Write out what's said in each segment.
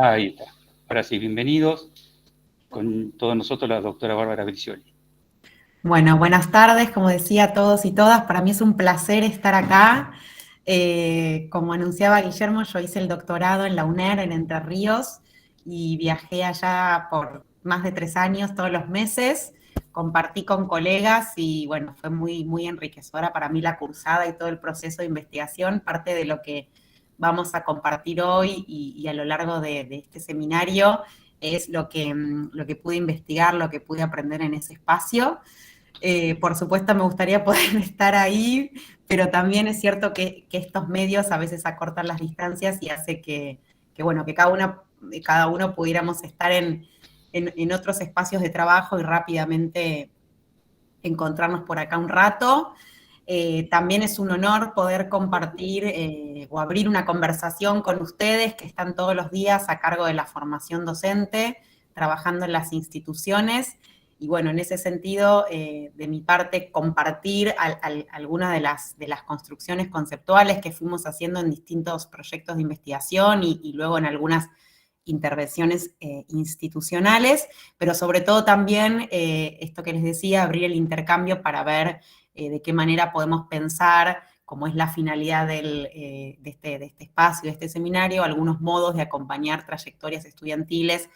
Ahí está. Ahora sí, bienvenidos. Con todos nosotros la doctora Bárbara Bricioli. Bueno, buenas tardes, como decía a todos y todas, para mí es un placer estar acá. Como anunciaba Guillermo, yo hice el doctorado en la UNER, en Entre Ríos, y viajé allá por más de 3 años, todos los meses, compartí con colegas y bueno, fue muy, muy enriquecedora para mí la cursada y todo el proceso de investigación, parte de lo que vamos a compartir hoy y a lo largo de este seminario es lo que pude investigar, lo que pude aprender en ese espacio. Por supuesto me gustaría poder estar ahí, pero también es cierto que estos medios a veces acortan las distancias y hace bueno, que cada uno pudiéramos estar en otros espacios de trabajo y rápidamente encontrarnos por acá un rato. También es un honor poder compartir o abrir una conversación con ustedes que están todos los días a cargo de la formación docente, trabajando en las instituciones. Y bueno, en ese sentido, de mi parte, compartir algunas de las construcciones conceptuales que fuimos haciendo en distintos proyectos de investigación y luego en algunas intervenciones institucionales, pero sobre todo también esto que les decía, abrir el intercambio para ver de qué manera podemos pensar, como es la finalidad de este espacio, de este seminario, algunos modos de acompañar trayectorias estudiantiles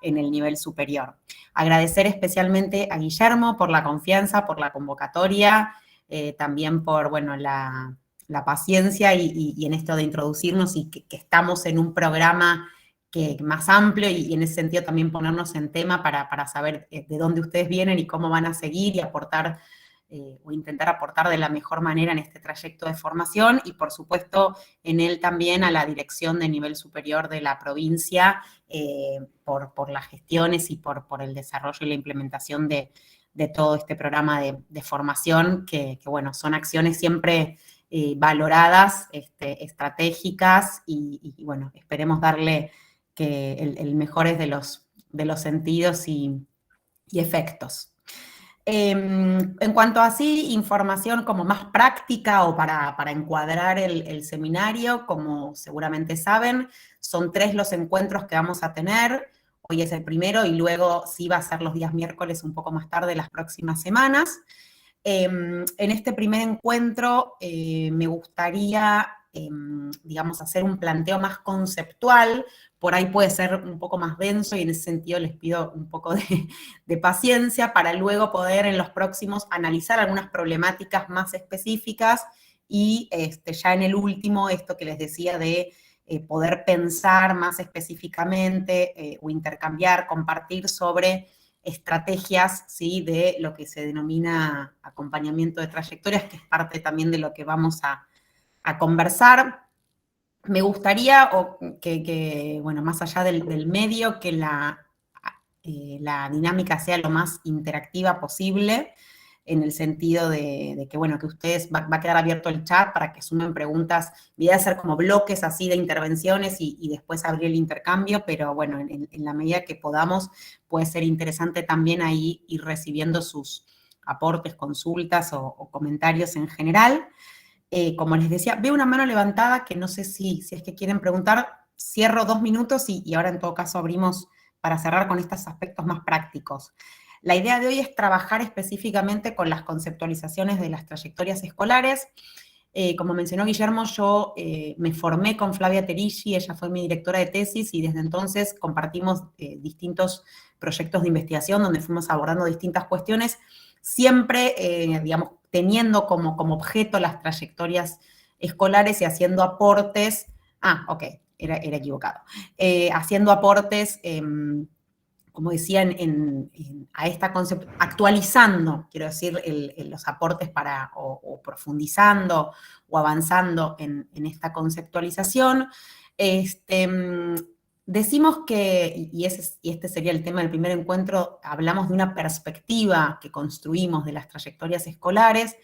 en el nivel superior. Agradecer especialmente a Guillermo por la confianza, por la convocatoria, también por, bueno, la paciencia y en esto de introducirnos y que estamos en un programa más amplio y en ese sentido también ponernos en tema para saber de dónde ustedes vienen y cómo van a seguir y aportar o intentar aportar de la mejor manera en este trayecto de formación y por supuesto en él también a la dirección de nivel superior de la provincia por las gestiones y por el desarrollo y la implementación de todo este programa de formación que, bueno, son acciones siempre valoradas, estratégicas y, bueno, esperemos darle que el mejor es de los sentidos y efectos. En cuanto a así, información como más práctica o para encuadrar el seminario, como seguramente saben, son 3 los encuentros que vamos a tener. Hoy es el primero y luego sí va a ser los días miércoles un poco más tarde las próximas semanas. En este primer encuentro me gustaría, digamos, hacer un planteo más conceptual, por ahí puede ser un poco más denso y en ese sentido les pido un poco de paciencia para luego poder en los próximos analizar algunas problemáticas más específicas y ya en el último, esto que les decía de poder pensar más específicamente o intercambiar, compartir sobre estrategias, ¿sí?, de lo que se denomina acompañamiento de trayectorias, que es parte también de lo que vamos a conversar. Me gustaría bueno, más allá del medio, que la dinámica sea lo más interactiva posible, en el sentido de que, bueno, que ustedes, va a quedar abierto el chat para que sumen preguntas, mi idea es hacer como bloques así de intervenciones y después abrir el intercambio, pero bueno, en la medida que podamos, puede ser interesante también ahí ir recibiendo sus aportes, consultas o comentarios en general. Como les decía, veo una mano levantada que no sé si es que quieren preguntar, cierro 2 minutos y ahora en todo caso abrimos para cerrar con estos aspectos más prácticos. La idea de hoy es trabajar específicamente con las conceptualizaciones de las trayectorias escolares. Como mencionó Guillermo, yo me formé con Flavia Terigi, ella fue mi directora de tesis y desde entonces compartimos distintos proyectos de investigación donde fuimos abordando distintas cuestiones, siempre, digamos, teniendo como objeto las trayectorias escolares y haciendo aportes, ok, era equivocado, haciendo aportes, como decía, a esta concepto, actualizando, quiero decir, los aportes o profundizando o avanzando en esta conceptualización. Decimos que, y este sería el tema del primer encuentro, hablamos de una perspectiva que construimos de las trayectorias escolares,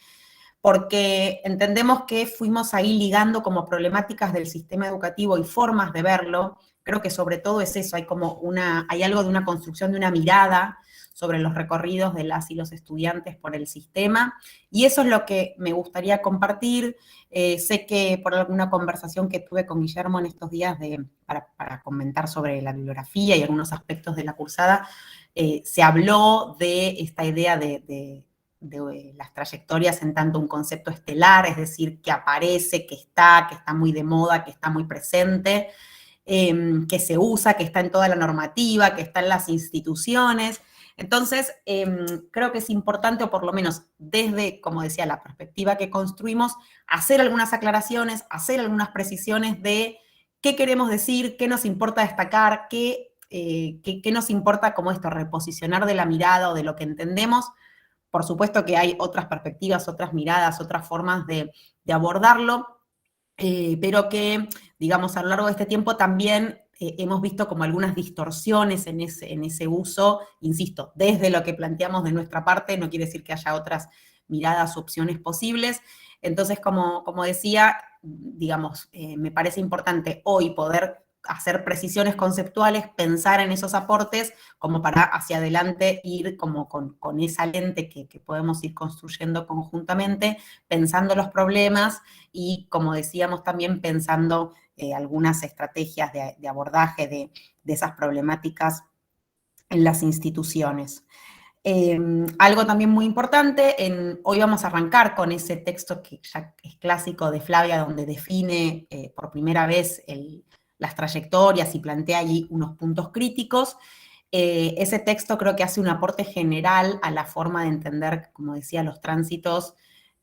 porque entendemos que fuimos ahí ligando como problemáticas del sistema educativo y formas de verlo. Creo que sobre todo es eso, hay algo de una construcción de una mirada sobre los recorridos de las y los estudiantes por el sistema, y eso es lo que me gustaría compartir. Sé que por alguna conversación que tuve con Guillermo en estos días para comentar sobre la bibliografía y algunos aspectos de la cursada, se habló de esta idea de las trayectorias en tanto un concepto estelar, es decir, que aparece, que está muy de moda, que está muy presente, que se usa, que está en toda la normativa, que está en las instituciones. Entonces, creo que es importante, o por lo menos desde, como decía, la perspectiva que construimos, hacer algunas aclaraciones, hacer algunas precisiones de qué queremos decir, qué nos importa destacar, qué nos importa como esto, reposicionar de la mirada o de lo que entendemos. Por supuesto que hay otras perspectivas, otras miradas, otras formas de abordarlo, pero que, digamos, a lo largo de este tiempo también hemos visto como algunas distorsiones en ese uso, insisto, desde lo que planteamos de nuestra parte, no quiere decir que haya otras miradas o opciones posibles. Entonces, como decía, digamos, me parece importante hoy poder hacer precisiones conceptuales, pensar en esos aportes, como para hacia adelante ir como con esa lente que podemos ir construyendo conjuntamente, pensando los problemas y, como decíamos, también pensando algunas estrategias de abordaje de esas problemáticas en las instituciones. Algo también muy importante, hoy vamos a arrancar con ese texto que ya es clásico de Flavia, donde define por primera vez las trayectorias y plantea allí unos puntos críticos. Ese texto creo que hace un aporte general a la forma de entender, como decía, los tránsitos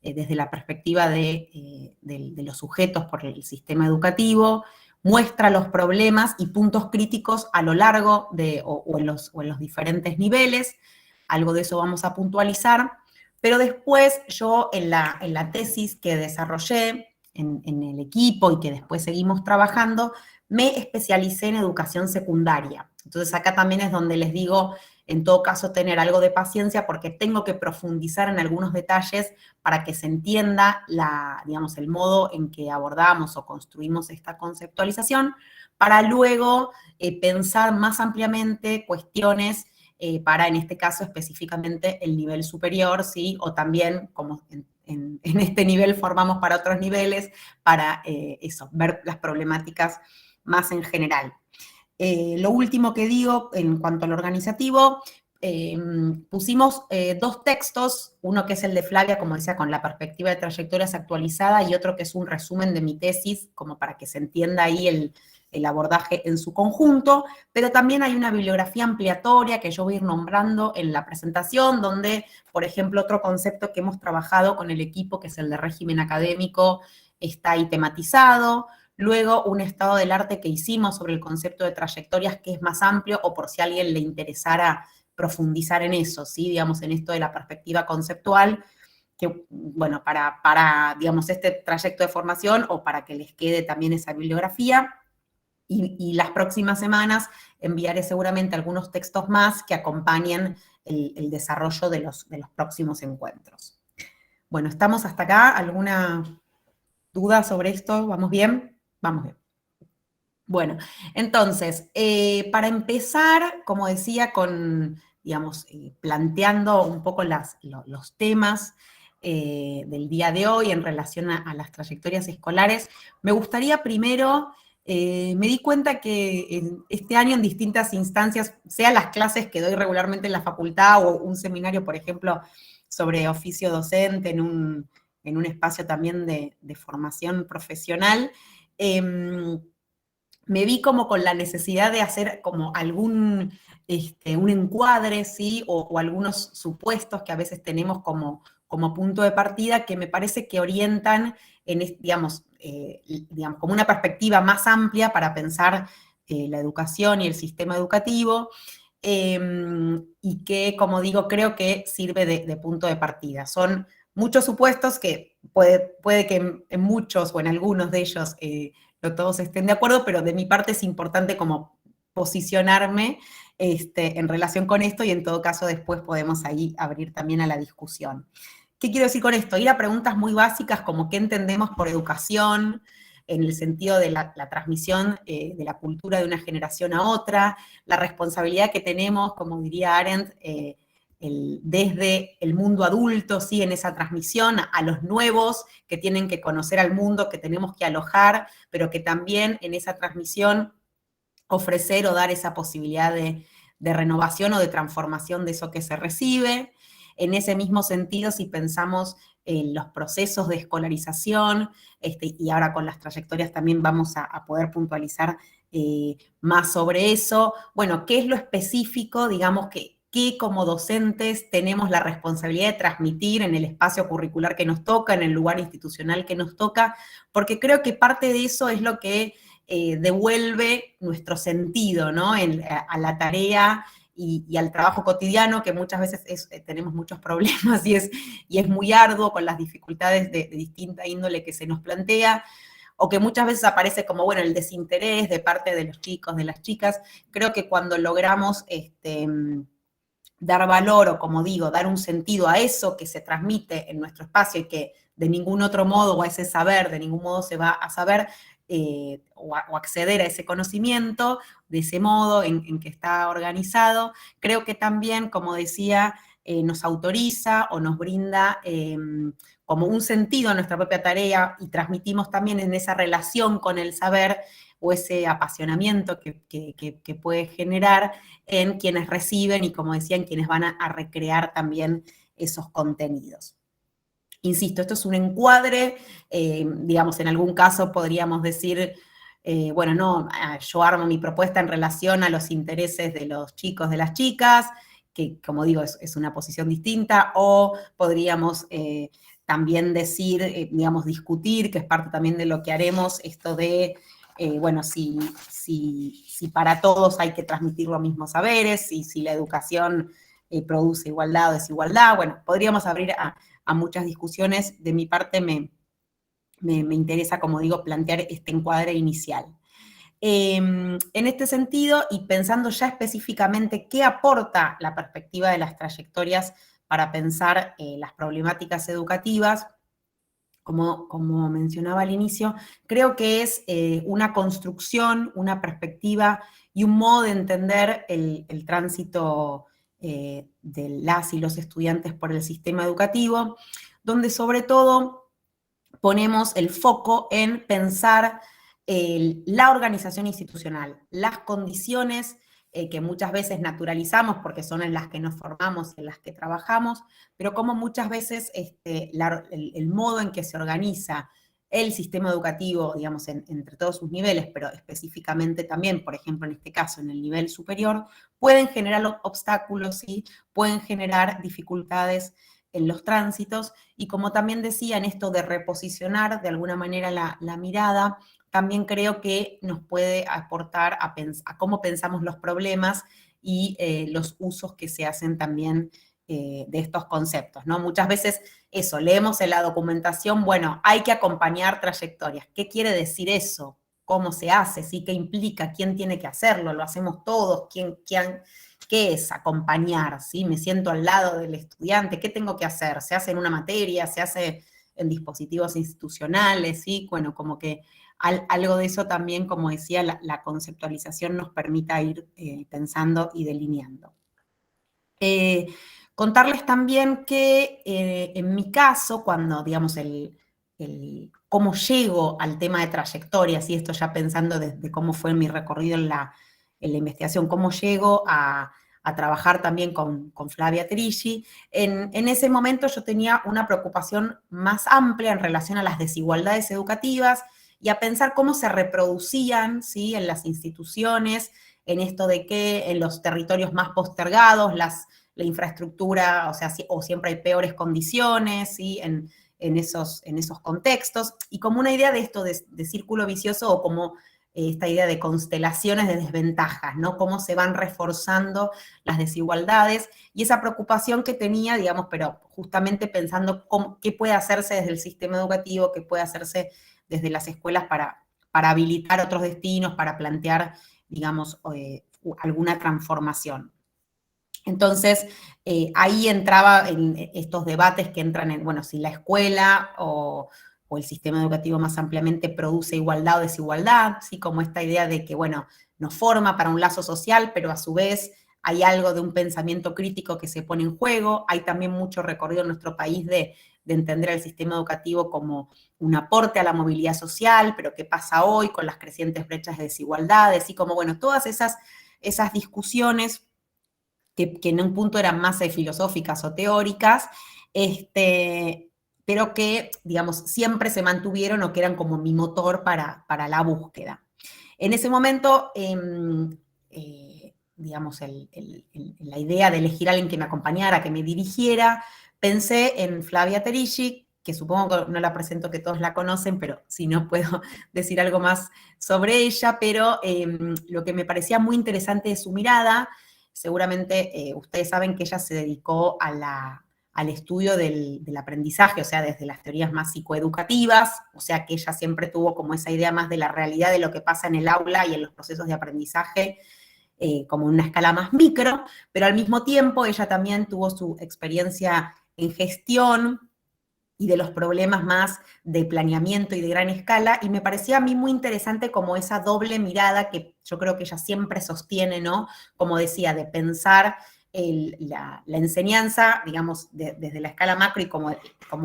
desde la perspectiva de los sujetos por el sistema educativo, muestra los problemas y puntos críticos a lo largo o en los diferentes niveles. Algo de eso vamos a puntualizar, pero después yo en la tesis que desarrollé en el equipo y que después seguimos trabajando, me especialicé en educación secundaria. Entonces acá también es donde les digo, en todo caso, tener algo de paciencia porque tengo que profundizar en algunos detalles para que se entienda digamos, el modo en que abordamos o construimos esta conceptualización, para luego pensar más ampliamente cuestiones para, en este caso, específicamente el nivel superior, ¿sí? O también, como en este nivel formamos para otros niveles, para ver las problemáticas más en general. Lo último que digo en cuanto al organizativo, pusimos dos textos, uno que es el de Flavia, como decía, con la perspectiva de trayectorias actualizada, y otro que es un resumen de mi tesis, como para que se entienda ahí el abordaje en su conjunto, pero también hay una bibliografía ampliatoria que yo voy a ir nombrando en la presentación, donde, por ejemplo, otro concepto que hemos trabajado con el equipo, que es el de régimen académico, está ahí tematizado. Luego, un estado del arte que hicimos sobre el concepto de trayectorias, que es más amplio, o por si a alguien le interesara profundizar en eso, ¿sí? Digamos, en esto de la perspectiva conceptual, que, bueno, para digamos, este trayecto de formación, o para que les quede también esa bibliografía. Y las próximas semanas enviaré seguramente algunos textos más que acompañen el desarrollo de los próximos encuentros. Bueno, ¿estamos hasta acá? ¿Alguna duda sobre esto? ¿Vamos bien? Vamos bien. Bueno, entonces, para empezar, como decía, digamos, planteando un poco los temas del día de hoy en relación a las trayectorias escolares, me gustaría primero, me di cuenta que este año en distintas instancias, sea las clases que doy regularmente en la facultad o un seminario, por ejemplo, sobre oficio docente en un espacio también de formación profesional, me vi como con la necesidad de hacer como un encuadre, ¿sí? O algunos supuestos que a veces tenemos como punto de partida que me parece que orientan, digamos, como una perspectiva más amplia para pensar la educación y el sistema educativo, y que, como digo, creo que sirve de punto de partida. Son muchos supuestos que puede que en muchos o en algunos de ellos no todos estén de acuerdo, pero de mi parte es importante como posicionarme en relación con esto, y en todo caso después podemos ahí abrir también a la discusión. ¿Qué quiero decir con esto? Ir a preguntas muy básicas como qué entendemos por educación, en el sentido de la transmisión de la cultura de una generación a otra, la responsabilidad que tenemos, como diría Arendt, desde el mundo adulto, ¿sí? En esa transmisión a los nuevos que tienen que conocer al mundo, que tenemos que alojar, pero que también en esa transmisión ofrecer o dar esa posibilidad de renovación o de transformación de eso que se recibe. En ese mismo sentido, si pensamos en los procesos de escolarización, y ahora con las trayectorias también vamos a poder puntualizar más sobre eso. Bueno, ¿qué es lo específico, digamos, que como docentes tenemos la responsabilidad de transmitir en el espacio curricular que nos toca, en el lugar institucional que nos toca? Porque creo que parte de eso es lo que devuelve nuestro sentido, ¿no? A la tarea y al trabajo cotidiano, que muchas veces tenemos muchos problemas y es muy arduo con las dificultades de distinta índole que se nos plantea, o que muchas veces aparece como, bueno, el desinterés de parte de los chicos, de las chicas. Creo que cuando logramos dar valor, o como digo, dar un sentido a eso que se transmite en nuestro espacio y que de ningún otro modo, o a ese saber, de ningún modo se va a saber, o acceder a ese conocimiento, de ese modo en que está organizado, creo que también, como decía, nos autoriza o nos brinda como un sentido a nuestra propia tarea, y transmitimos también en esa relación con el saber, o ese apasionamiento que puede generar en quienes reciben y, como decía, en quienes van a recrear también esos contenidos. Insisto, esto es un encuadre, digamos, en algún caso podríamos decir, bueno, no, yo armo mi propuesta en relación a los intereses de los chicos, de las chicas, que, como digo, es una posición distinta, o podríamos también decir, digamos, discutir, que es parte también de lo que haremos, esto de, bueno, si para todos hay que transmitir los mismos saberes, si la educación produce igualdad o desigualdad. Bueno, podríamos abrir a muchas discusiones. De mi parte me interesa, como digo, plantear este encuadre inicial. En este sentido, y pensando ya específicamente qué aporta la perspectiva de las trayectorias para pensar las problemáticas educativas, como mencionaba al inicio, creo que es una construcción, una perspectiva y un modo de entender el tránsito de las y los estudiantes por el sistema educativo, donde sobre todo ponemos el foco en pensar la organización institucional, las condiciones que muchas veces naturalizamos porque son en las que nos formamos, en las que trabajamos, pero como muchas veces el modo en que se organiza el sistema educativo, digamos, entre todos sus niveles, pero específicamente también, por ejemplo, en este caso, en el nivel superior, pueden generar obstáculos y pueden generar dificultades en los tránsitos, y como también decía, en esto de reposicionar de alguna manera la mirada, también creo que nos puede aportar a cómo pensamos los problemas y los usos que se hacen también de estos conceptos, ¿no? Muchas veces eso, leemos en la documentación, bueno, hay que acompañar trayectorias. ¿Qué quiere decir eso? ¿Cómo se hace? ¿Sí? ¿Qué implica? ¿Quién tiene que hacerlo? ¿Lo hacemos todos? ¿Qué es acompañar? ¿Sí? Me siento al lado del estudiante, ¿qué tengo que hacer? ¿Se hace en una materia? ¿Se hace en dispositivos institucionales? ¿Sí? Bueno, como que algo de eso también, como decía, la conceptualización nos permita ir pensando y delineando. Contarles también que en mi caso, cuando, digamos, cómo llego al tema de trayectorias, y esto ya pensando desde cómo fue mi recorrido en la investigación, cómo llego a trabajar también con Flavia Terilli, en ese momento yo tenía una preocupación más amplia en relación a las desigualdades educativas y a pensar cómo se reproducían, ¿sí? En las instituciones, en esto de que en los territorios más postergados la infraestructura, o sea, o siempre hay peores condiciones, ¿sí? En esos contextos, y como una idea de esto de círculo vicioso, o como esta idea de constelaciones de desventajas, ¿no? Cómo se van reforzando las desigualdades, y esa preocupación que tenía, digamos, pero justamente pensando qué puede hacerse desde el sistema educativo, qué puede hacerse desde las escuelas para habilitar otros destinos, para plantear, digamos, alguna transformación. Entonces, ahí entraba en estos debates que entran en, bueno, si la escuela o el sistema educativo más ampliamente produce igualdad o desigualdad, ¿sí? Como esta idea de que, bueno, nos forma para un lazo social, pero a su vez hay algo de un pensamiento crítico que se pone en juego, hay también mucho recorrido en nuestro país de entender el sistema educativo como un aporte a la movilidad social, pero qué pasa hoy con las crecientes brechas de desigualdades, y como, bueno, todas esas discusiones que en un punto eran más filosóficas o teóricas, pero que, digamos, siempre se mantuvieron o que eran como mi motor para la búsqueda. En ese momento, digamos, la idea de elegir a alguien que me acompañara, que me dirigiera, pensé en Flavia Terisci, que supongo que no la presento, que todos la conocen, pero si no puedo decir algo más sobre ella, pero lo que me parecía muy interesante de su mirada, seguramente ustedes saben que ella se dedicó al estudio del aprendizaje, o sea, desde las teorías más psicoeducativas, o sea, que ella siempre tuvo como esa idea más de la realidad de lo que pasa en el aula y en los procesos de aprendizaje, como en una escala más micro, pero al mismo tiempo ella también tuvo su experiencia en gestión y de los problemas más de planeamiento y de gran escala, y me parecía a mí muy interesante como esa doble mirada que yo creo que ella siempre sostiene, ¿no? Como decía, de pensar la enseñanza, digamos, desde la escala macro y como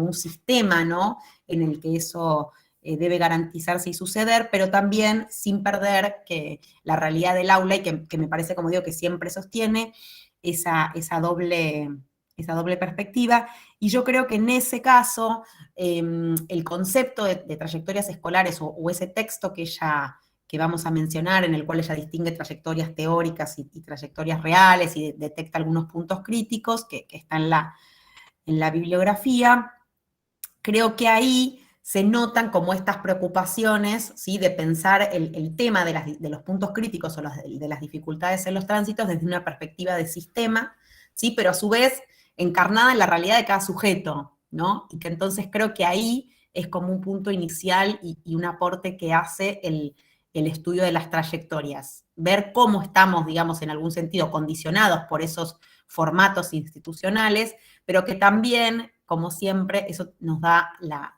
un sistema, ¿no? En el que eso debe garantizarse y suceder, pero también sin perder que la realidad del aula, y que me parece, como digo, que siempre sostiene esa doble perspectiva. Y yo creo que en ese caso, el concepto de trayectorias escolares o ese texto que vamos a mencionar, en el cual ella distingue trayectorias teóricas y trayectorias reales y detecta algunos puntos críticos que están en la bibliografía, creo que ahí se notan como estas preocupaciones, ¿sí? De pensar el tema de los puntos críticos o de las dificultades en los tránsitos desde una perspectiva de sistema, ¿sí? Pero a su vez encarnada en la realidad de cada sujeto, ¿no? Y que entonces creo que ahí es como un punto inicial y un aporte que hace el estudio de las trayectorias. Ver cómo estamos, digamos, en algún sentido condicionados por esos formatos institucionales, pero que también, como siempre, eso nos da la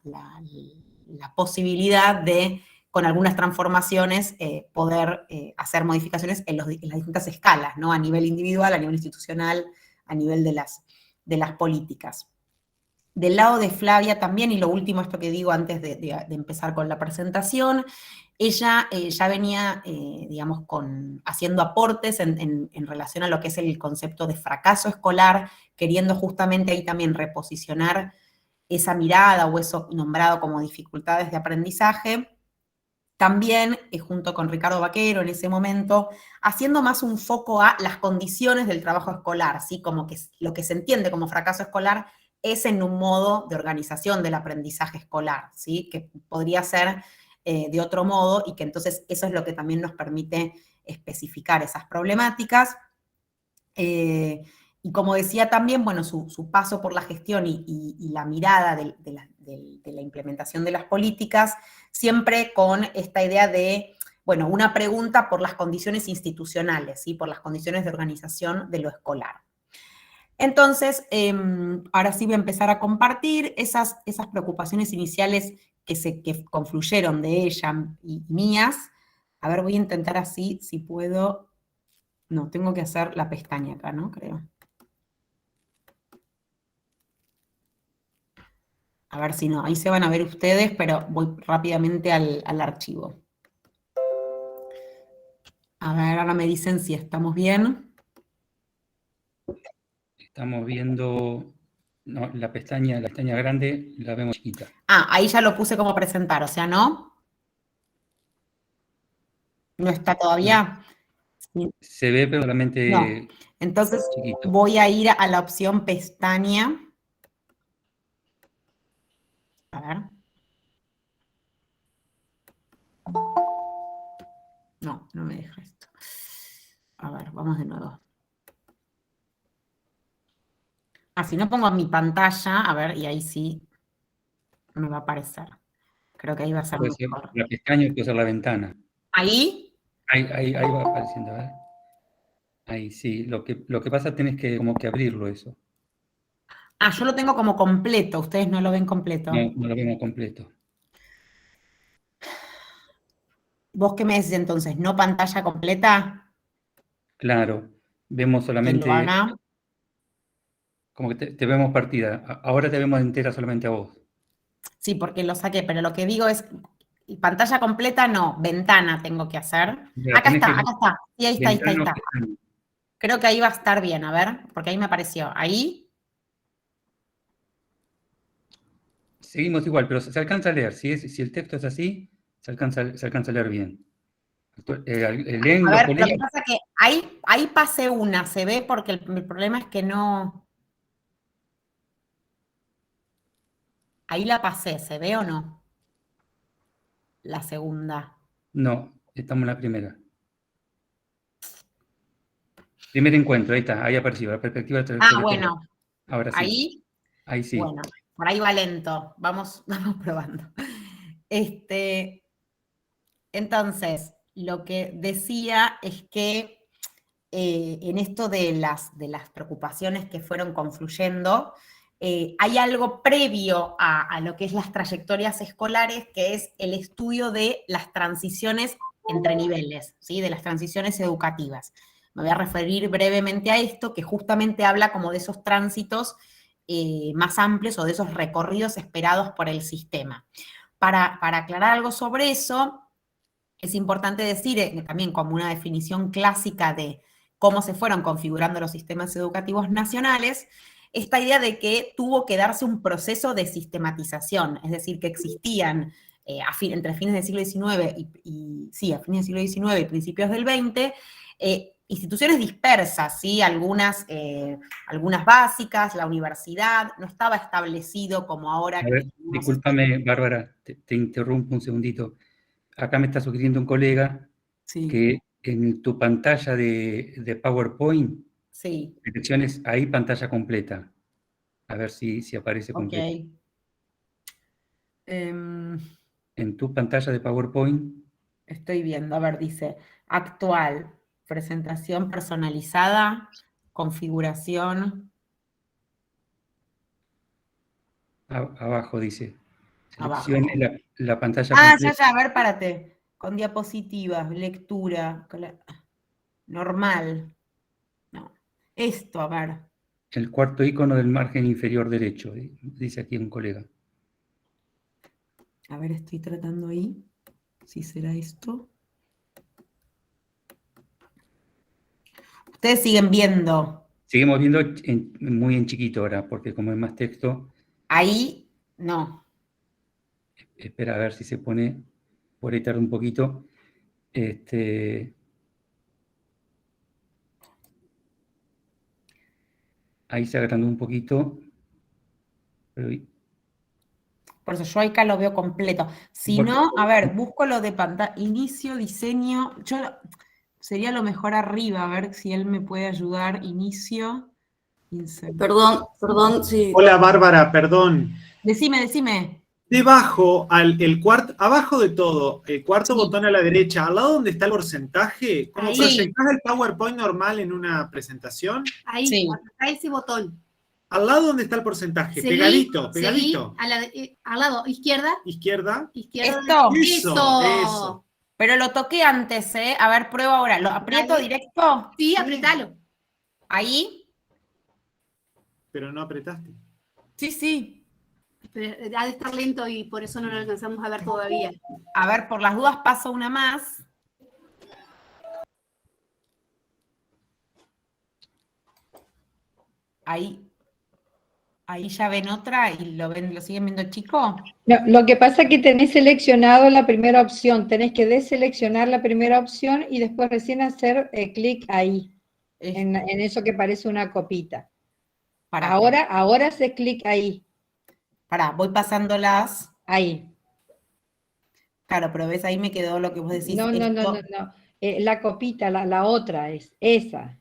posibilidad de, con algunas transformaciones, poder hacer modificaciones en las distintas escalas, ¿no? A nivel individual, a nivel institucional, a nivel de las políticas. Del lado de Flavia también, y lo último, esto que digo antes de empezar con la presentación, ella ya venía, digamos, haciendo aportes en relación a lo que es el concepto de fracaso escolar, queriendo justamente ahí también reposicionar esa mirada o eso nombrado como dificultades de aprendizaje. También, junto con Ricardo Vaquero en ese momento, haciendo más un foco a las condiciones del trabajo escolar, ¿sí? Como que lo que se entiende como fracaso escolar es en un modo de organización del aprendizaje escolar, ¿sí? Que podría ser de otro modo, y que entonces eso es lo que también nos permite especificar esas problemáticas. Y como decía también, bueno, su paso por la gestión y la mirada de la implementación de las políticas, siempre con esta idea de, bueno, una pregunta por las condiciones institucionales, ¿sí? Por las condiciones de organización de lo escolar. Entonces, ahora sí voy a empezar a compartir esas preocupaciones iniciales que confluyeron de ella y mías. A ver, voy a intentar así, si puedo. No, tengo que hacer la pestaña acá, ¿no? Creo. A ver si no, ahí se van a ver ustedes, pero voy rápidamente al archivo. A ver, ahora me dicen si estamos bien. Estamos viendo, no, la pestaña grande la vemos chiquita. Ah, ahí ya lo puse como presentar, o sea, ¿no? ¿No está todavía? Sí. Se ve, pero solamente No. Entonces chiquito. voy a ir a la opción pestaña. A ver. No, no me deja esto. A ver, vamos de nuevo. Ah, si no pongo mi pantalla, a ver, y ahí sí me va a aparecer. Creo que ahí va a ser Puede ser mejor. la pestaña, puede ser la ventana. ¿Ahí? Ahí va apareciendo, a ver. Ahí sí, lo que pasa tenés que como que abrirlo eso. Ah, yo lo tengo como completo, ustedes no lo ven completo. No lo vemos completo. ¿Vos qué me decís entonces? ¿No pantalla completa? Claro. vemos Quien lo solamente, haga. como que te vemos partida. Ahora te vemos entera solamente a vos. Sí, porque lo saqué, pero lo que digo es, pantalla completa no, ventana tengo que hacer. Ya, Acá tenés está, que acá está. Sí, ahí está, ahí está, ahí ventana o está. pestaña. Creo que ahí va a estar bien, a ver, porque ahí me apareció. Ahí, Seguimos igual, pero se alcanza a leer. Si el texto es así, se alcanza a leer bien. a Los ver, que lo que leen, pasa es que ahí pasé una, se ve, porque el problema es que no. Ahí la pasé, ¿se ve o no? La segunda. no, estamos en la primera. Primer encuentro, ahí está, ahí apareció, la perspectiva Ah, territorial. bueno, Ahora sí, ahí, ahí sí. bueno, por ahí va lento. Vamos, vamos probando. Este, entonces, lo que decía es que en esto de las preocupaciones que fueron confluyendo, hay algo previo a lo que es las trayectorias escolares, que es el estudio de las transiciones entre niveles, ¿sí? De las transiciones educativas. Me voy a referir brevemente a esto, que justamente habla como de esos tránsitos más amplios o de esos recorridos esperados por el sistema. Para aclarar algo sobre eso, es importante decir, también como una definición clásica de cómo se fueron configurando los sistemas educativos nacionales, esta idea de que tuvo que darse un proceso de sistematización, es decir, que existían entre fines del siglo XIX sí, a fines del siglo XIX y principios del XX, instituciones dispersas, ¿sí? Algunas básicas, la universidad, no estaba establecido como ahora A ver, que tenemos discúlpame, Bárbara, te interrumpo un segundito. Acá me está sugiriendo un colega Sí, que en tu pantalla de PowerPoint sí, selecciones ahí pantalla completa. A ver si aparece ok. completa. Em, En tu pantalla de PowerPoint, Estoy viendo, a ver, dice, actual, presentación personalizada, configuración, abajo dice, seleccione abajo. la pantalla Ah, ya, completa. ya, a ver, párate. Con diapositivas, lectura, normal. No. Esto, a ver. El cuarto icono del margen inferior derecho, dice aquí un colega. A ver, estoy tratando ahí. Si será esto. Ustedes siguen viendo. Seguimos viendo muy en chiquito ahora, porque como es más texto, Ahí, no. espera a ver si se pone, por ahí tarda un poquito. Ahí se agrandó un poquito. Pero, Por eso yo acá lo veo completo. Si por no, a favor, ver, busco lo de pantalla, inicio, diseño. Sería lo mejor arriba, a ver si él me puede ayudar. Inicio, insert. Perdón, perdón, sí. Hola Bárbara, perdón. Decime. Debajo, abajo de todo, el cuarto Sí, botón a la derecha, al lado donde está el porcentaje, ¿cómo Ahí. proyectás el PowerPoint normal en una presentación? Ahí, sí. acá ese botón. Al lado donde está el porcentaje, Seguí, pegadito, seguí pegadito. al lado, izquierda, Izquierda. izquierda. ¿Esto? Eso. Pero lo toqué antes, ¿eh? A ver, prueba ahora. ¿Lo aprieto Dale. directo? Sí, apretalo. Ahí. Pero no apretaste. Sí. Pero ha de estar lento y por eso no lo alcanzamos a ver todavía. A ver, por las dudas paso una más. Ahí. Ahí ya ven otra y lo siguen viendo chico. No, lo que pasa es que tenés seleccionado la primera opción, tenés que deseleccionar la primera opción y después recién hacer clic ahí, en eso que parece una copita. Ahora haces clic ahí. Voy pasándolas. Ahí. Claro, pero ves, ahí me quedó lo que vos decís. No. La copita, la otra es, esa.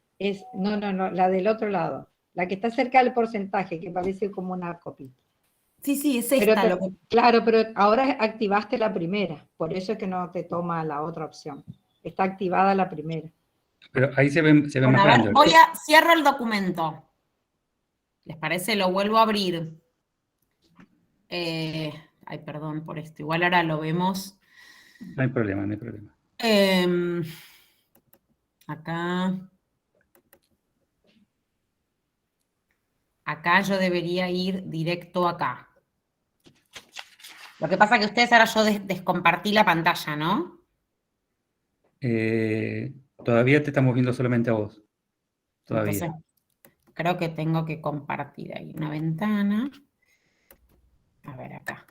No, la del otro lado. La que está cerca del porcentaje, que parece como una copita. Sí, es esta. Claro, pero ahora activaste la primera, por eso es que no te toma la otra opción. Está activada la primera. pero ahí se ve más A grande. ver, cierro el documento. ¿Les parece? Lo vuelvo a abrir. Ay, perdón por esto. Igual ahora lo vemos. No hay problema. Acá. acá yo debería ir directo acá. Lo que pasa es que ustedes ahora yo descompartí la pantalla, ¿no? Todavía te estamos viendo solamente a vos. Todavía. Entonces, creo que tengo que compartir ahí una ventana. A ver, acá.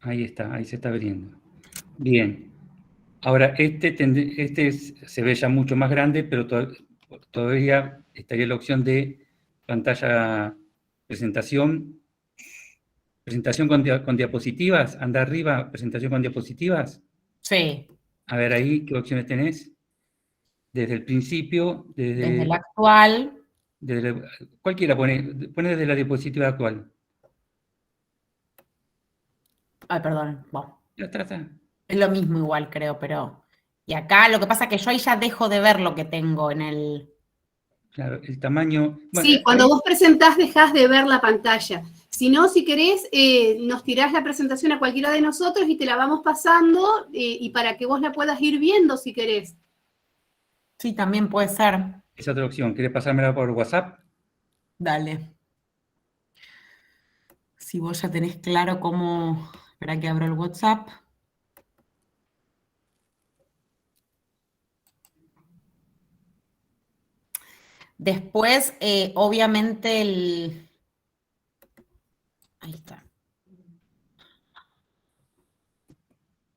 Ahí está, ahí se está abriendo. Bien. Ahora, se ve ya mucho más grande, pero todavía estaría la opción de pantalla, presentación con diapositivas. Anda arriba, presentación con diapositivas. Sí. A ver ahí, ¿qué opciones tenés? Desde el principio, Desde el actual. Cualquiera, pone desde la diapositiva actual. Ay, perdón. Bueno, Ya está. es lo mismo igual, creo, pero... Y acá lo que pasa es que yo ahí ya dejo de ver lo que tengo en el... Claro, el tamaño... Bueno, Sí, cuando vos presentás dejás de ver la pantalla. Si no, si querés, nos tirás la presentación a cualquiera de nosotros y te la vamos pasando y para que vos la puedas ir viendo si querés. Sí, también puede ser. esa otra opción. ¿Querés pasármela por WhatsApp? Dale. Si vos ya tenés claro cómo... Espera que abro el WhatsApp. Después, obviamente, ahí está.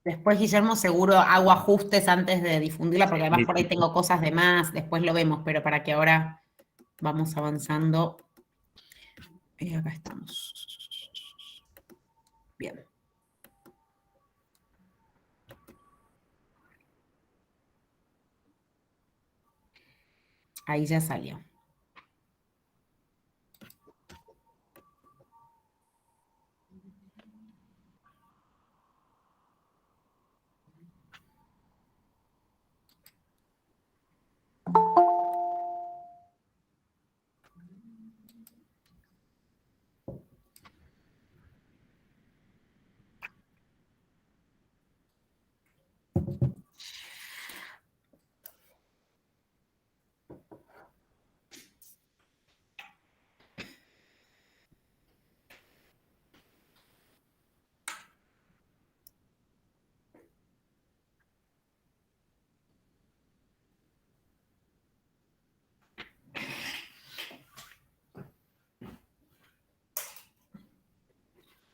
Después, Guillermo, seguro hago ajustes antes de difundirla, porque además por ahí tengo cosas de más, después lo vemos, pero para que ahora vamos avanzando. Acá estamos. Bien. Ahí ya salió.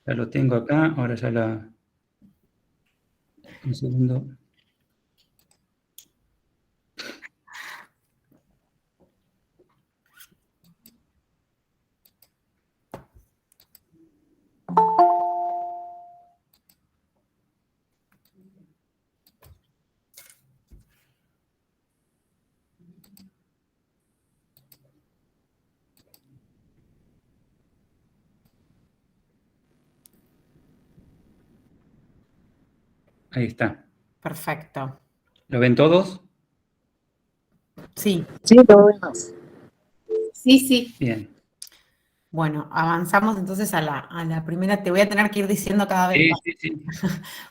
Ya lo tengo acá, ahora ya un segundo. Ahí está. Perfecto. ¿Lo ven todos? Sí. Sí, lo vemos. Sí, sí. Bien. Bueno, avanzamos entonces a la primera. Te voy a tener que ir diciendo cada vez más, Sí.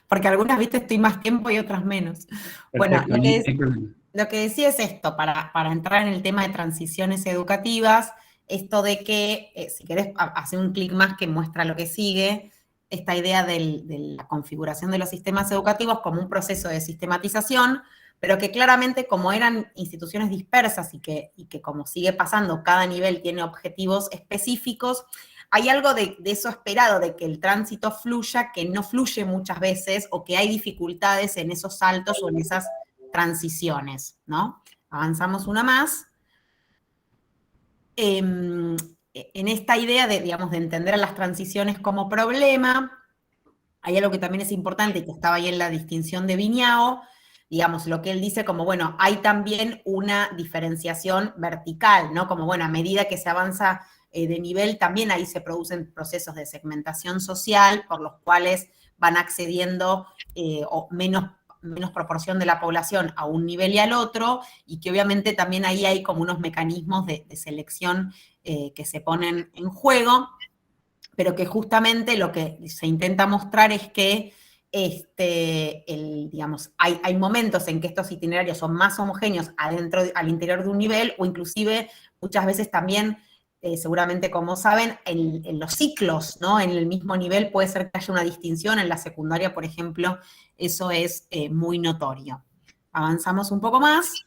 porque algunas, viste, estoy más tiempo y otras menos. Perfecto, Bueno, no hay problema. lo que decía es esto, para entrar en el tema de transiciones educativas, esto de que, si querés hacer un clic más que muestra lo que sigue, esta idea de la configuración de los sistemas educativos como un proceso de sistematización, pero que claramente como eran instituciones dispersas y que como sigue pasando, cada nivel tiene objetivos específicos, hay algo de eso esperado, de que el tránsito fluya, que no fluye muchas veces, o que hay dificultades en esos saltos o en esas transiciones, ¿no? Avanzamos una más. En esta idea de, digamos, de entender a las transiciones como problema, hay algo que también es importante y que estaba ahí en la distinción de Viñao, digamos, lo que él dice como, bueno, hay también una diferenciación vertical, ¿no? Como, bueno, a medida que se avanza de nivel, también ahí se producen procesos de segmentación social por los cuales van accediendo o menos proporción de la población a un nivel y al otro, y que obviamente también ahí hay como unos mecanismos de selección que se ponen en juego, pero que justamente lo que se intenta mostrar es que digamos, hay momentos en que estos itinerarios son más homogéneos al interior de un nivel, o inclusive muchas veces también, seguramente como saben, en los ciclos, ¿no? En el mismo nivel puede ser que haya una distinción. En la secundaria, por ejemplo, eso es muy notorio. Avanzamos un poco más.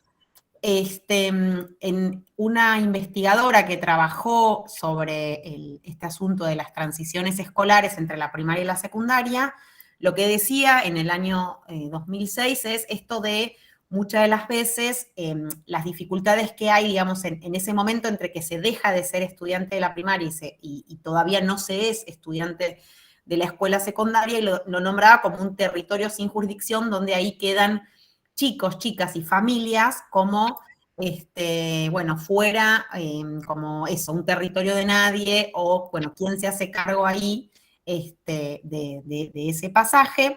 En una investigadora que trabajó sobre este asunto de las transiciones escolares entre la primaria y la secundaria, lo que decía en el año 2006 es esto de muchas de las veces las dificultades que hay, digamos, en ese momento entre que se deja de ser estudiante de la primaria y todavía no se es estudiante de la escuela secundaria, y lo nombraba como un territorio sin jurisdicción, donde ahí quedan chicos, chicas y familias como, bueno, fuera, como eso, un territorio de nadie, o, bueno, ¿quién se hace cargo ahí de ese pasaje?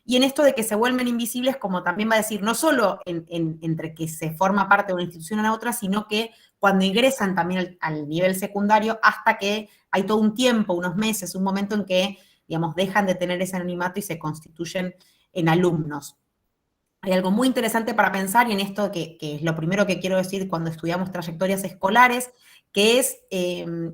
Y en esto de que se vuelven invisibles, como también va a decir, no solo entre que se forma parte de una institución a la otra, sino que cuando ingresan también al nivel secundario, hasta que hay todo un tiempo, unos meses, un momento en que, digamos, dejan de tener ese anonimato y se constituyen en alumnos. Hay algo muy interesante para pensar, y en esto que es lo primero que quiero decir cuando estudiamos trayectorias escolares, que es,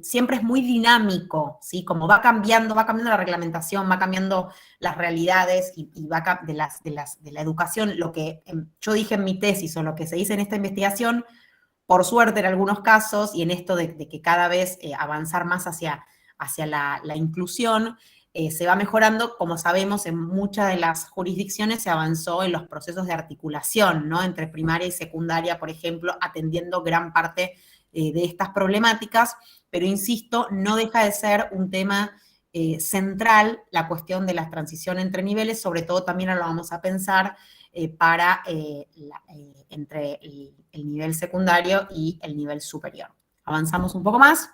siempre es muy dinámico, ¿sí? Como va cambiando la reglamentación, va cambiando las realidades y va de la educación. Lo que yo dije en mi tesis, o lo que se dice en esta investigación, por suerte en algunos casos, y en esto de que cada vez avanzar más hacia la inclusión, se va mejorando. Como sabemos, en muchas de las jurisdicciones se avanzó en los procesos de articulación, ¿no? Entre primaria y secundaria, por ejemplo, atendiendo gran parte de estas problemáticas, pero insisto, no deja de ser un tema central la cuestión de la transición entre niveles, sobre todo también ahora lo vamos a pensar para entre el nivel secundario y el nivel superior. Avanzamos un poco más.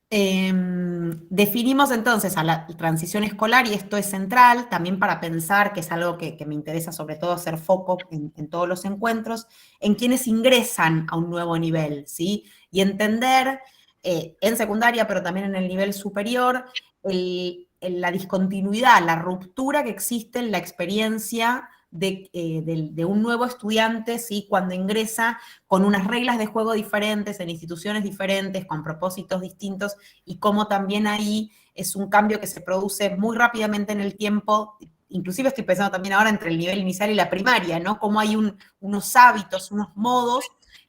Definimos entonces a la transición escolar, y esto es central también para pensar, que es algo que me interesa sobre todo hacer foco en todos los encuentros, en quienes ingresan a un nuevo nivel, ¿sí? Y entender en secundaria, pero también en el nivel superior, la discontinuidad, la ruptura que existe en la experiencia de un nuevo estudiante, ¿sí? Cuando ingresa con unas reglas de juego diferentes, en instituciones diferentes, con propósitos distintos, y cómo también ahí es un cambio que se produce muy rápidamente en el tiempo. Inclusive estoy pensando también ahora entre el nivel inicial y la primaria, ¿no? Cómo hay unos hábitos, unos modos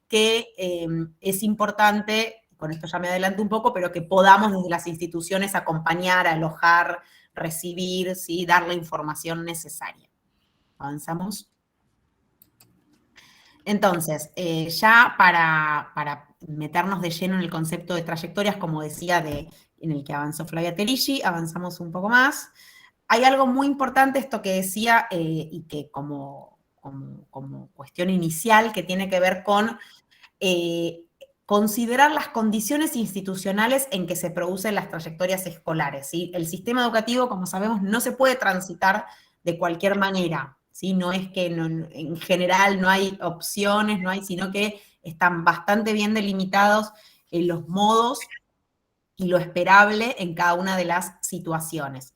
que es importante, con esto ya me adelanto un poco, pero que podamos desde las instituciones acompañar, alojar, recibir, ¿sí? Dar la información necesaria. Avanzamos. Entonces, ya para meternos de lleno en el concepto de trayectorias, como decía, en el que avanzó Flavia Terigi, avanzamos un poco más. Hay algo muy importante, esto que decía, y que como cuestión inicial, que tiene que ver con considerar las condiciones institucionales en que se producen las trayectorias escolares, ¿sí? El sistema educativo, como sabemos, no se puede transitar de cualquier manera, ¿sí? No es que en general no hay opciones, sino que están bastante bien delimitados los modos y lo esperable en cada una de las situaciones.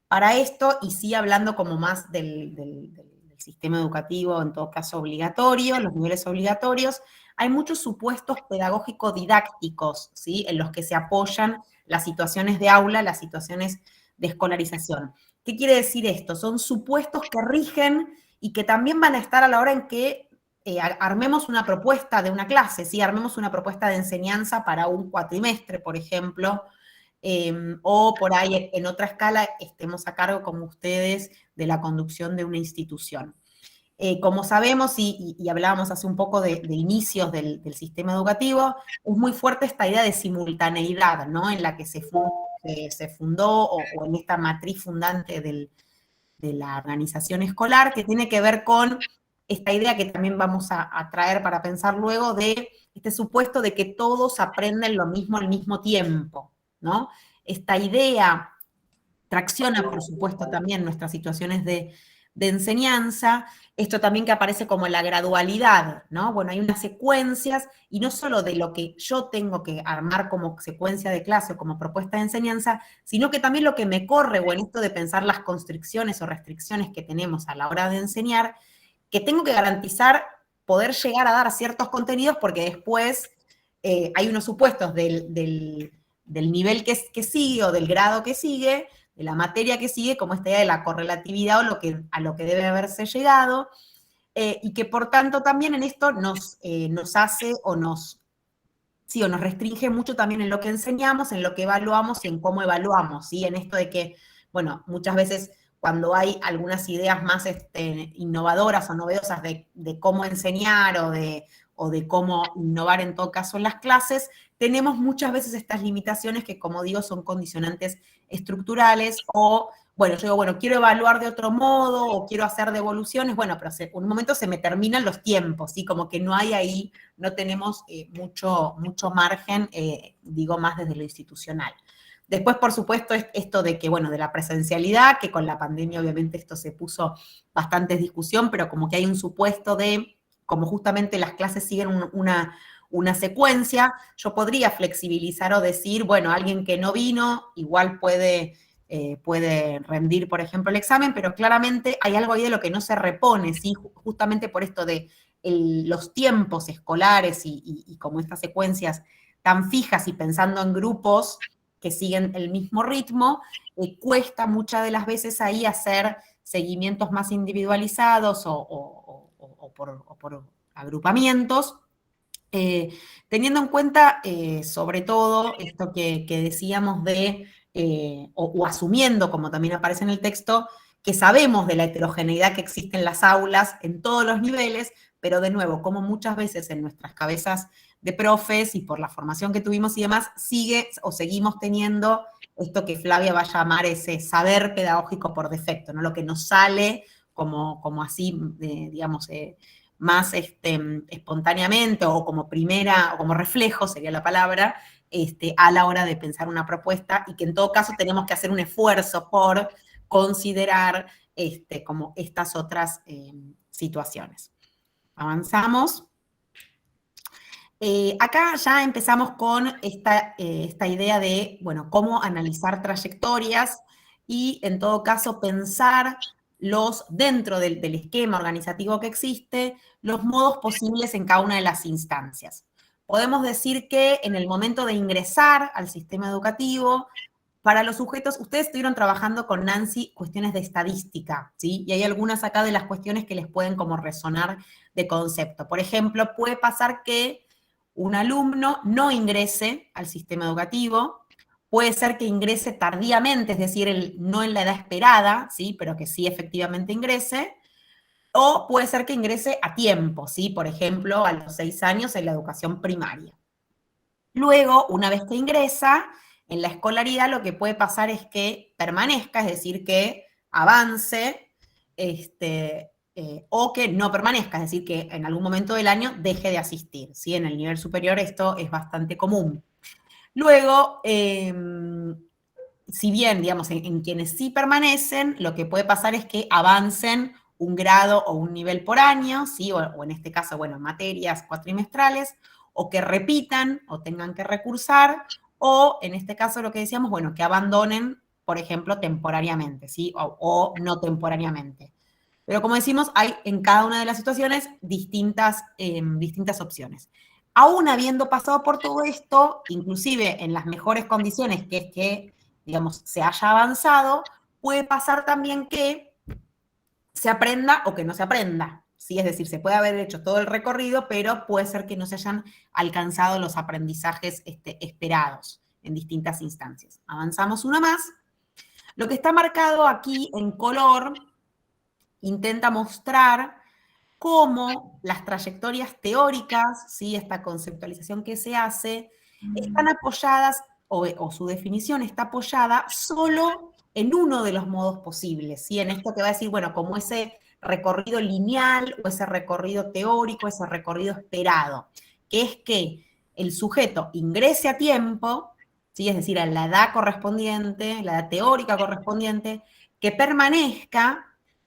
Para esto, y sí hablando como más del sistema educativo, en todo caso obligatorio, los niveles obligatorios, hay muchos supuestos pedagógico-didácticos, ¿sí? En los que se apoyan las situaciones de aula, las situaciones de escolarización. ¿Qué quiere decir esto? Son supuestos que rigen y que también van a estar a la hora en que armemos una propuesta de una clase, ¿sí? Armemos una propuesta de enseñanza para un cuatrimestre, por ejemplo, o por ahí en otra escala estemos a cargo, como ustedes, de la conducción de una institución. Como sabemos, y hablábamos hace un poco de inicios del sistema educativo, es muy fuerte esta idea de simultaneidad, ¿no? En la que se fundó, o en esta matriz fundante de la organización escolar, que tiene que ver con esta idea que también vamos a traer para pensar luego, de este supuesto de que todos aprenden lo mismo al mismo tiempo, ¿no? Esta idea tracciona, por supuesto, también nuestras situaciones de de enseñanza, esto también que aparece como la gradualidad, ¿no? Bueno, hay unas secuencias, y no solo de lo que yo tengo que armar como secuencia de clase o como propuesta de enseñanza, sino que también lo que me corre, o en esto de pensar las constricciones o restricciones que tenemos a la hora de enseñar, que tengo que garantizar poder llegar a dar ciertos contenidos, porque después hay unos supuestos del nivel que sigue o del grado que sigue, de la materia que sigue, como esta idea de la correlatividad o a lo que debe haberse llegado, y que por tanto también en esto nos hace o nos restringe mucho también en lo que enseñamos, en lo que evaluamos y en cómo evaluamos, ¿sí? En esto de que, bueno, muchas veces cuando hay algunas ideas más innovadoras o novedosas de cómo enseñar o de cómo innovar en todo caso en las clases, tenemos muchas veces estas limitaciones que, como digo, son condicionantes estructurales o, bueno, yo digo, bueno, quiero evaluar de otro modo o quiero hacer devoluciones, bueno, pero en un momento se me terminan los tiempos, ¿sí? Como que no hay ahí, no tenemos mucho margen, digo, más desde lo institucional. Después, por supuesto, esto de que, bueno, de la presencialidad, que con la pandemia obviamente esto se puso bastante en discusión, pero como que hay un supuesto de, como justamente las clases siguen una secuencia, yo podría flexibilizar o decir, bueno, alguien que no vino igual puede rendir, por ejemplo, el examen, pero claramente hay algo ahí de lo que no se repone, ¿sí? Justamente por esto de los tiempos escolares y como estas secuencias tan fijas y pensando en grupos que siguen el mismo ritmo, cuesta muchas de las veces ahí hacer seguimientos más individualizados o por agrupamientos, teniendo en cuenta sobre todo esto que decíamos de, o asumiendo, como también aparece en el texto, que sabemos de la heterogeneidad que existe en las aulas en todos los niveles, pero de nuevo, como muchas veces en nuestras cabezas de profes y por la formación que tuvimos y demás, seguimos teniendo esto que Flavia va a llamar ese saber pedagógico por defecto, ¿no? Lo que nos sale como así, digamos, más espontáneamente o como primera, o como reflejo sería la palabra, a la hora de pensar una propuesta, y que en todo caso tenemos que hacer un esfuerzo por considerar como estas otras situaciones. Avanzamos. Acá ya empezamos con esta idea de, bueno, cómo analizar trayectorias y en todo caso pensar dentro del esquema organizativo que existe, los modos posibles en cada una de las instancias. Podemos decir que en el momento de ingresar al sistema educativo, para los sujetos, ustedes estuvieron trabajando con Nancy cuestiones de estadística, ¿sí? Y hay algunas acá de las cuestiones que les pueden como resonar de concepto. Por ejemplo, puede pasar que un alumno no ingrese al sistema educativo, puede ser que ingrese tardíamente, es decir, no en la edad esperada, ¿sí? Pero que sí efectivamente ingrese, o puede ser que ingrese a tiempo, ¿sí? Por ejemplo, a los 6 años en la educación primaria. Luego, una vez que ingresa, en la escolaridad lo que puede pasar es que permanezca, es decir, que avance, o que no permanezca, es decir, que en algún momento del año deje de asistir, ¿sí? En el nivel superior esto es bastante común. Luego, si bien, digamos, en quienes sí permanecen, lo que puede pasar es que avancen un grado o un nivel por año, ¿sí? O en este caso, bueno, materias cuatrimestrales, o que repitan o tengan que recursar, o en este caso lo que decíamos, bueno, que abandonen, por ejemplo, temporariamente, ¿sí? O no temporariamente. Pero como decimos, hay en cada una de las situaciones distintas opciones. Aún habiendo pasado por todo esto, inclusive en las mejores condiciones, que es que, digamos, se haya avanzado, puede pasar también que se aprenda o que no se aprenda, ¿sí? Es decir, se puede haber hecho todo el recorrido, pero puede ser que no se hayan alcanzado los aprendizajes esperados en distintas instancias. Avanzamos una más. Lo que está marcado aquí en color intenta mostrar cómo las trayectorias teóricas, ¿sí? Esta conceptualización que se hace, están apoyadas, o su definición está apoyada solo en uno de los modos posibles, ¿sí? En esto que va a decir, bueno, como ese recorrido lineal, o ese recorrido teórico, ese recorrido esperado, que es que el sujeto ingrese a tiempo, ¿sí? Es decir, a la edad correspondiente, la edad teórica correspondiente, que permanezca,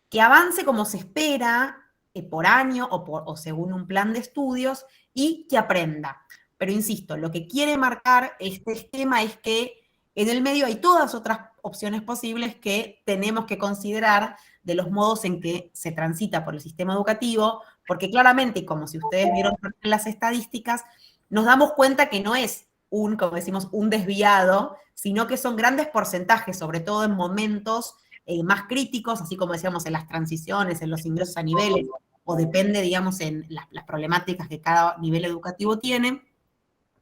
que avance como se espera por año o según un plan de estudios y que aprenda. Pero insisto, lo que quiere marcar este esquema es que en el medio hay todas otras opciones posibles que tenemos que considerar de los modos en que se transita por el sistema educativo, porque claramente, como si ustedes vieron en las estadísticas, nos damos cuenta que no es como decimos, un desviado, sino que son grandes porcentajes, sobre todo en momentos más críticos, así como decíamos en las transiciones, en los ingresos a niveles, o depende, digamos, en las problemáticas que cada nivel educativo tiene,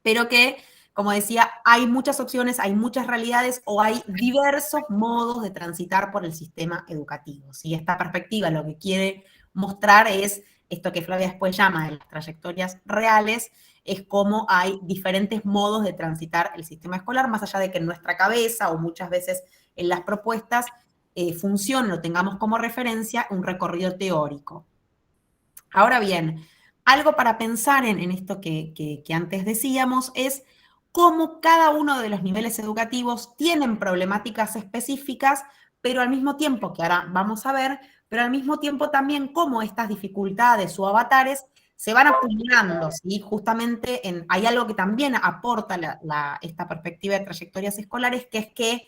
pero que, como decía, hay muchas opciones, hay muchas realidades o hay diversos modos de transitar por el sistema educativo. ¿Sí? Esta perspectiva lo que quiere mostrar es esto que Flavia después llama de las trayectorias reales, es cómo hay diferentes modos de transitar el sistema escolar, más allá de que en nuestra cabeza o muchas veces en las propuestas funcione o tengamos como referencia un recorrido teórico. Ahora bien, algo para pensar en esto que antes decíamos es cómo cada uno de los niveles educativos tienen problemáticas específicas, pero al mismo tiempo, que ahora vamos a ver, pero al mismo tiempo también cómo estas dificultades o avatares se van acumulando, ¿sí? Justamente hay algo que también aporta esta perspectiva de trayectorias escolares, que es que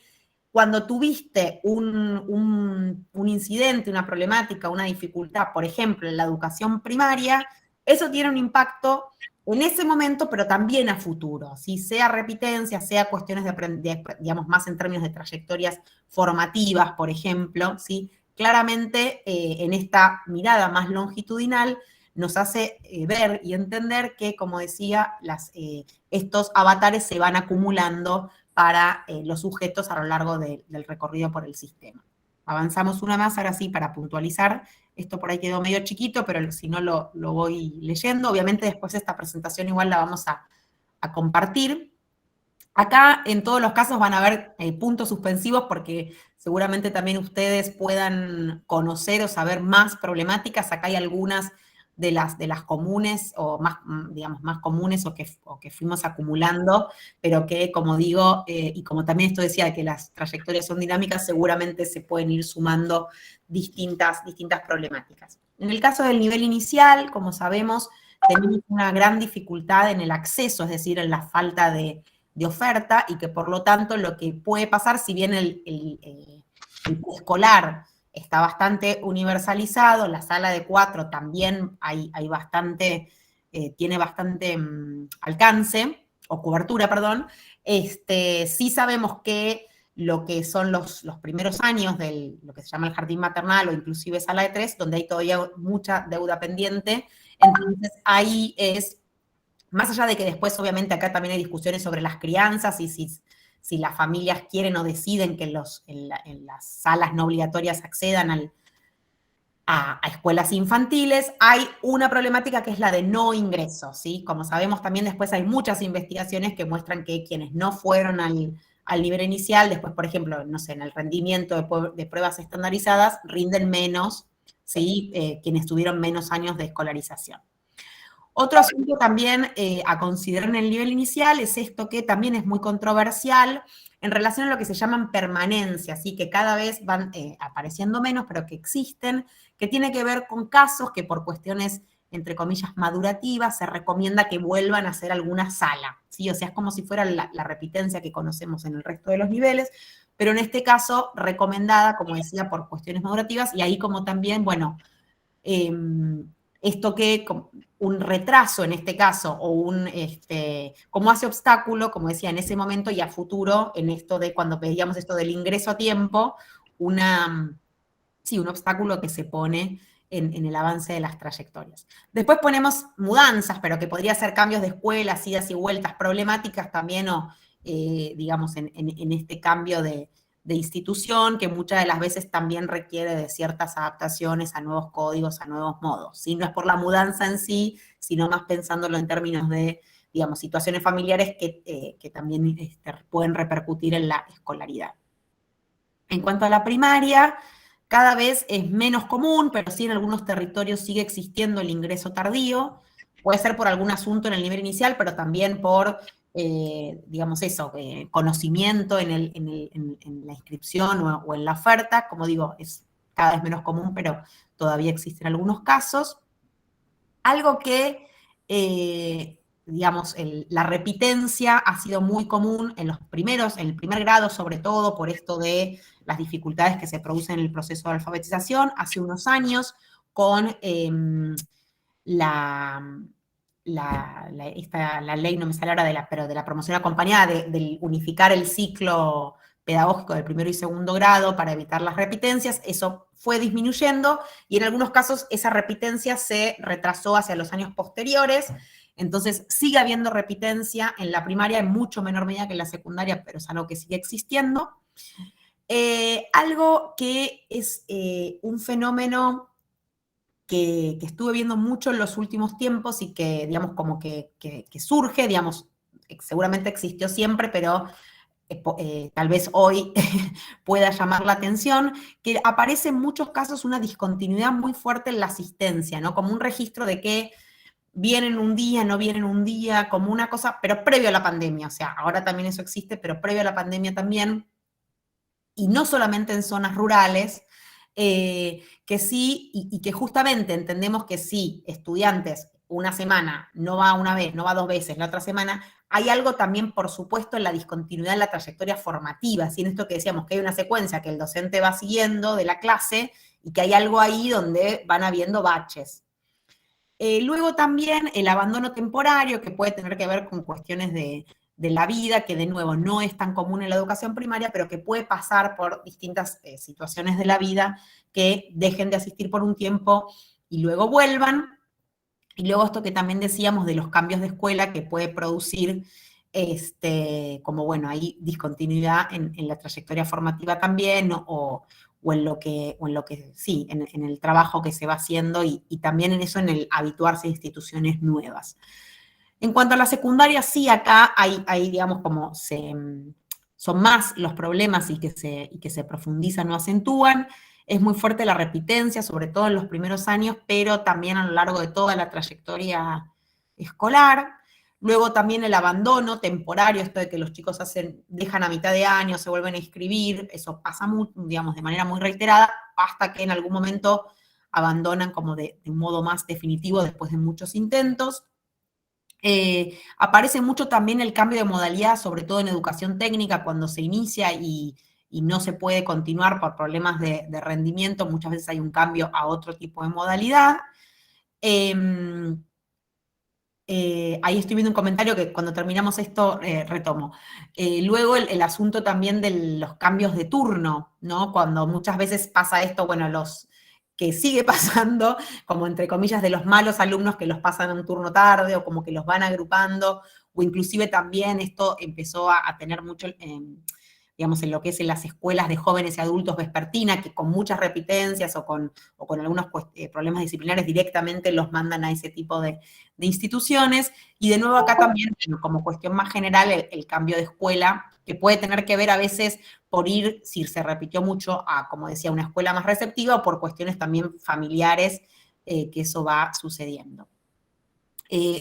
cuando tuviste un incidente, una problemática, una dificultad, por ejemplo, en la educación primaria, eso tiene un impacto en ese momento, pero también a futuro, ¿sí? Sea repitencia, sea cuestiones digamos, más en términos de trayectorias formativas, por ejemplo, ¿sí? Claramente, en esta mirada más longitudinal, nos hace ver y entender que, como decía, estos avatares se van acumulando para los sujetos a lo largo del recorrido por el sistema. Avanzamos una más, ahora sí, para puntualizar. Esto por ahí quedó medio chiquito, pero si no lo voy leyendo. Obviamente después esta presentación igual la vamos a compartir. Acá en todos los casos van a haber puntos suspensivos porque seguramente también ustedes puedan conocer o saber más problemáticas. Acá hay algunas de las comunes o más, digamos, más comunes o que fuimos acumulando, pero que, como digo, y como también esto decía, que las trayectorias son dinámicas, seguramente se pueden ir sumando distintas problemáticas. En el caso del nivel inicial, como sabemos, tenemos una gran dificultad en el acceso, es decir, en la falta de oferta, y que por lo tanto lo que puede pasar, si bien el escolar está bastante universalizado, la sala de 4 también hay bastante, tiene bastante alcance, o cobertura, perdón, sí sabemos que lo que son los primeros años de lo que se llama el jardín maternal o inclusive sala de 3, donde hay todavía mucha deuda pendiente, entonces ahí es, más allá de que después obviamente acá también hay discusiones sobre las crianzas y si las familias quieren o deciden que en las salas no obligatorias accedan a escuelas infantiles, hay una problemática que es la de no ingreso, ¿sí? Como sabemos también después hay muchas investigaciones que muestran que quienes no fueron al nivel inicial, después, por ejemplo, no sé, en el rendimiento de pruebas estandarizadas, rinden menos, ¿sí? Quienes tuvieron menos años de escolarización. Otro asunto también a considerar en el nivel inicial es esto que también es muy controversial en relación a lo que se llaman permanencias, ¿sí? Que cada vez van apareciendo menos, pero que existen, que tiene que ver con casos que por cuestiones, entre comillas, madurativas, se recomienda que vuelvan a hacer alguna sala, ¿sí? O sea, es como si fuera la repitencia que conocemos en el resto de los niveles, pero en este caso recomendada, como decía, por cuestiones madurativas, y ahí como también, bueno, esto que un retraso en este caso, o como hace obstáculo, como decía, en ese momento y a futuro, en esto de cuando pedíamos esto del ingreso a tiempo, un obstáculo que se pone en el avance de las trayectorias. Después ponemos mudanzas, pero que podría ser cambios de escuelas, idas y vueltas, problemáticas también, o digamos, en este cambio de institución, que muchas de las veces también requiere de ciertas adaptaciones a nuevos códigos, a nuevos modos. ¿Sí? No es por la mudanza en sí, sino más pensándolo en términos de, digamos, situaciones familiares que también pueden repercutir en la escolaridad. En cuanto a la primaria, cada vez es menos común, pero sí en algunos territorios sigue existiendo el ingreso tardío. Puede ser por algún asunto en el nivel inicial, pero también por digamos eso, conocimiento en la inscripción o en la oferta. Como digo, es cada vez menos común, pero todavía existen algunos casos. Algo que, digamos, la repitencia ha sido muy común en el primer grado, sobre todo por esto de las dificultades que se producen en el proceso de alfabetización. Hace unos años, con la ley, no me sale ahora, pero de la promoción acompañada, de unificar el ciclo pedagógico del primero y segundo grado para evitar las repitencias, eso fue disminuyendo y en algunos casos esa repitencia se retrasó hacia los años posteriores, entonces sigue habiendo repitencia en la primaria en mucho menor medida que en la secundaria, pero es algo que sigue existiendo. Algo que es un fenómeno que estuve viendo mucho en los últimos tiempos y que, digamos, como que surge, digamos, seguramente existió siempre, pero tal vez hoy pueda llamar la atención, que aparece en muchos casos una discontinuidad muy fuerte en la asistencia, ¿no? Como un registro de que vienen un día, no vienen un día, como una cosa, pero previo a la pandemia, o sea, ahora también eso existe, pero previo a la pandemia también, y no solamente en zonas rurales, que sí, y que justamente entendemos que sí, estudiantes, una semana, no va una vez, no va 2 veces, la otra semana, hay algo también, por supuesto, en la discontinuidad en la trayectoria formativa, ¿sí? En esto que decíamos, que hay una secuencia que el docente va siguiendo de la clase y que hay algo ahí donde van habiendo baches. Luego también el abandono temporario, que puede tener que ver con cuestiones de la vida, que de nuevo no es tan común en la educación primaria, pero que puede pasar por distintas situaciones de la vida, que dejen de asistir por un tiempo y luego vuelvan. Y luego esto que también decíamos de los cambios de escuela que puede producir, como bueno, hay discontinuidad en la trayectoria formativa también, ¿no? o en lo que sí, en el trabajo que se va haciendo y también en eso, en el habituarse a instituciones nuevas. En cuanto a la secundaria, sí, acá hay digamos, como son más los problemas y que se profundizan o acentúan. Es muy fuerte la repitencia, sobre todo en los primeros años, pero también a lo largo de toda la trayectoria escolar. Luego también el abandono temporario, esto de que los chicos dejan a mitad de año, se vuelven a inscribir, eso pasa digamos, de manera muy reiterada, hasta que en algún momento abandonan como de un modo más definitivo después de muchos intentos. Aparece mucho también el cambio de modalidad, sobre todo en educación técnica, cuando se inicia y no se puede continuar por problemas de rendimiento, muchas veces hay un cambio a otro tipo de modalidad. Ahí estoy viendo un comentario que cuando terminamos esto retomo. Luego el asunto también de los cambios de turno, ¿no? Cuando muchas veces pasa esto, bueno, que sigue pasando, como entre comillas, de los malos alumnos que los pasan a un turno tarde o como que los van agrupando, o inclusive también esto empezó a tener mucho, digamos, en lo que es en las escuelas de jóvenes y adultos vespertina, que con muchas repitencias o con algunos problemas disciplinares directamente los mandan a ese tipo de instituciones. Y de nuevo acá también, como cuestión más general, el cambio de escuela, que puede tener que ver a veces por ir, si se repitió mucho, a, como decía, una escuela más receptiva, o por cuestiones también familiares, que eso va sucediendo.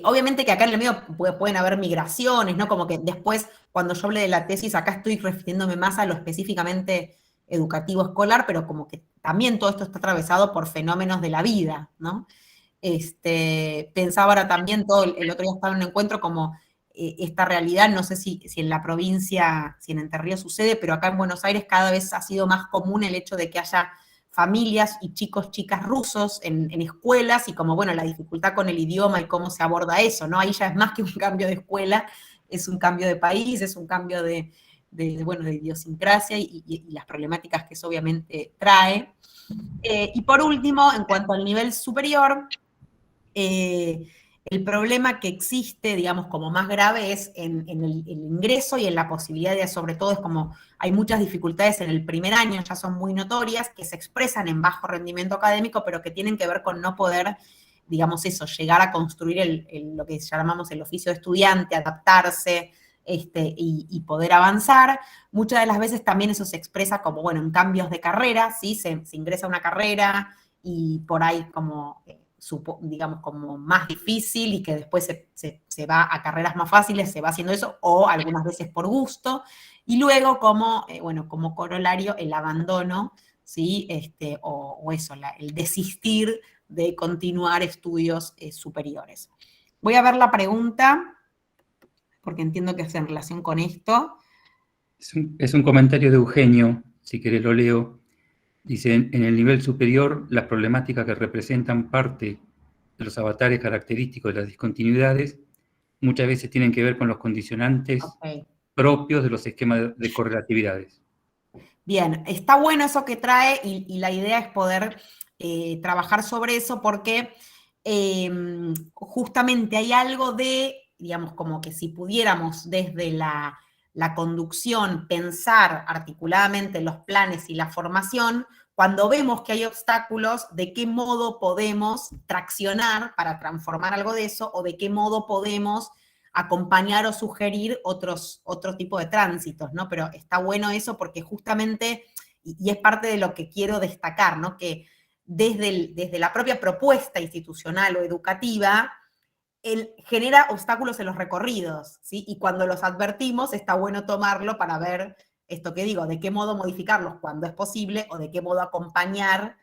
Obviamente que acá en el medio pueden haber migraciones, ¿no? Como que después, cuando yo hablé de la tesis, acá estoy refiriéndome más a lo específicamente educativo escolar, pero como que también todo esto está atravesado por fenómenos de la vida, ¿no? Pensaba ahora también, el otro día estaba en un encuentro como esta realidad, no sé si en la provincia, si en Entre Ríos sucede, pero acá en Buenos Aires cada vez ha sido más común el hecho de que haya familias y chicos, chicas rusos en escuelas, y como, bueno, la dificultad con el idioma y cómo se aborda eso, ¿no? Ahí ya es más que un cambio de escuela, es un cambio de país, es un cambio de idiosincrasia y las problemáticas que eso obviamente trae. Y por último, en cuanto al nivel superior, el problema que existe, digamos, como más grave es en el ingreso y en la posibilidad de, sobre todo, es como hay muchas dificultades en el primer año, ya son muy notorias, que se expresan en bajo rendimiento académico, pero que tienen que ver con no poder, digamos eso, llegar a construir lo que llamamos el oficio de estudiante, adaptarse, y poder avanzar. Muchas de las veces también eso se expresa como, bueno, en cambios de carrera, ¿sí? Se ingresa a una carrera y por ahí como digamos, como más difícil y que después se va a carreras más fáciles, se va haciendo eso, o algunas veces por gusto, y luego como, bueno, como corolario, el abandono ¿sí? O eso, el desistir de continuar estudios superiores. Voy a ver la pregunta, porque entiendo que es en relación con esto. Es un comentario de Eugenio, si querés lo leo. Dice, en el nivel superior, las problemáticas que representan parte de los avatares característicos de las discontinuidades muchas veces tienen que ver con los condicionantes propios de los esquemas de correlatividades. Bien, está bueno eso que trae y la idea es poder trabajar sobre eso porque justamente hay algo de, digamos, como que si pudiéramos desde la conducción pensar articuladamente los planes y la formación, cuando vemos que hay obstáculos, de qué modo podemos traccionar para transformar algo de eso o de qué modo podemos acompañar o sugerir otro tipo de tránsitos, ¿no? Pero está bueno eso porque justamente, y es parte de lo que quiero destacar, ¿no? Que desde la propia propuesta institucional o educativa, genera obstáculos en los recorridos, ¿sí? Y cuando los advertimos, está bueno tomarlo para ver esto que digo, de qué modo modificarlos cuando es posible o de qué modo acompañar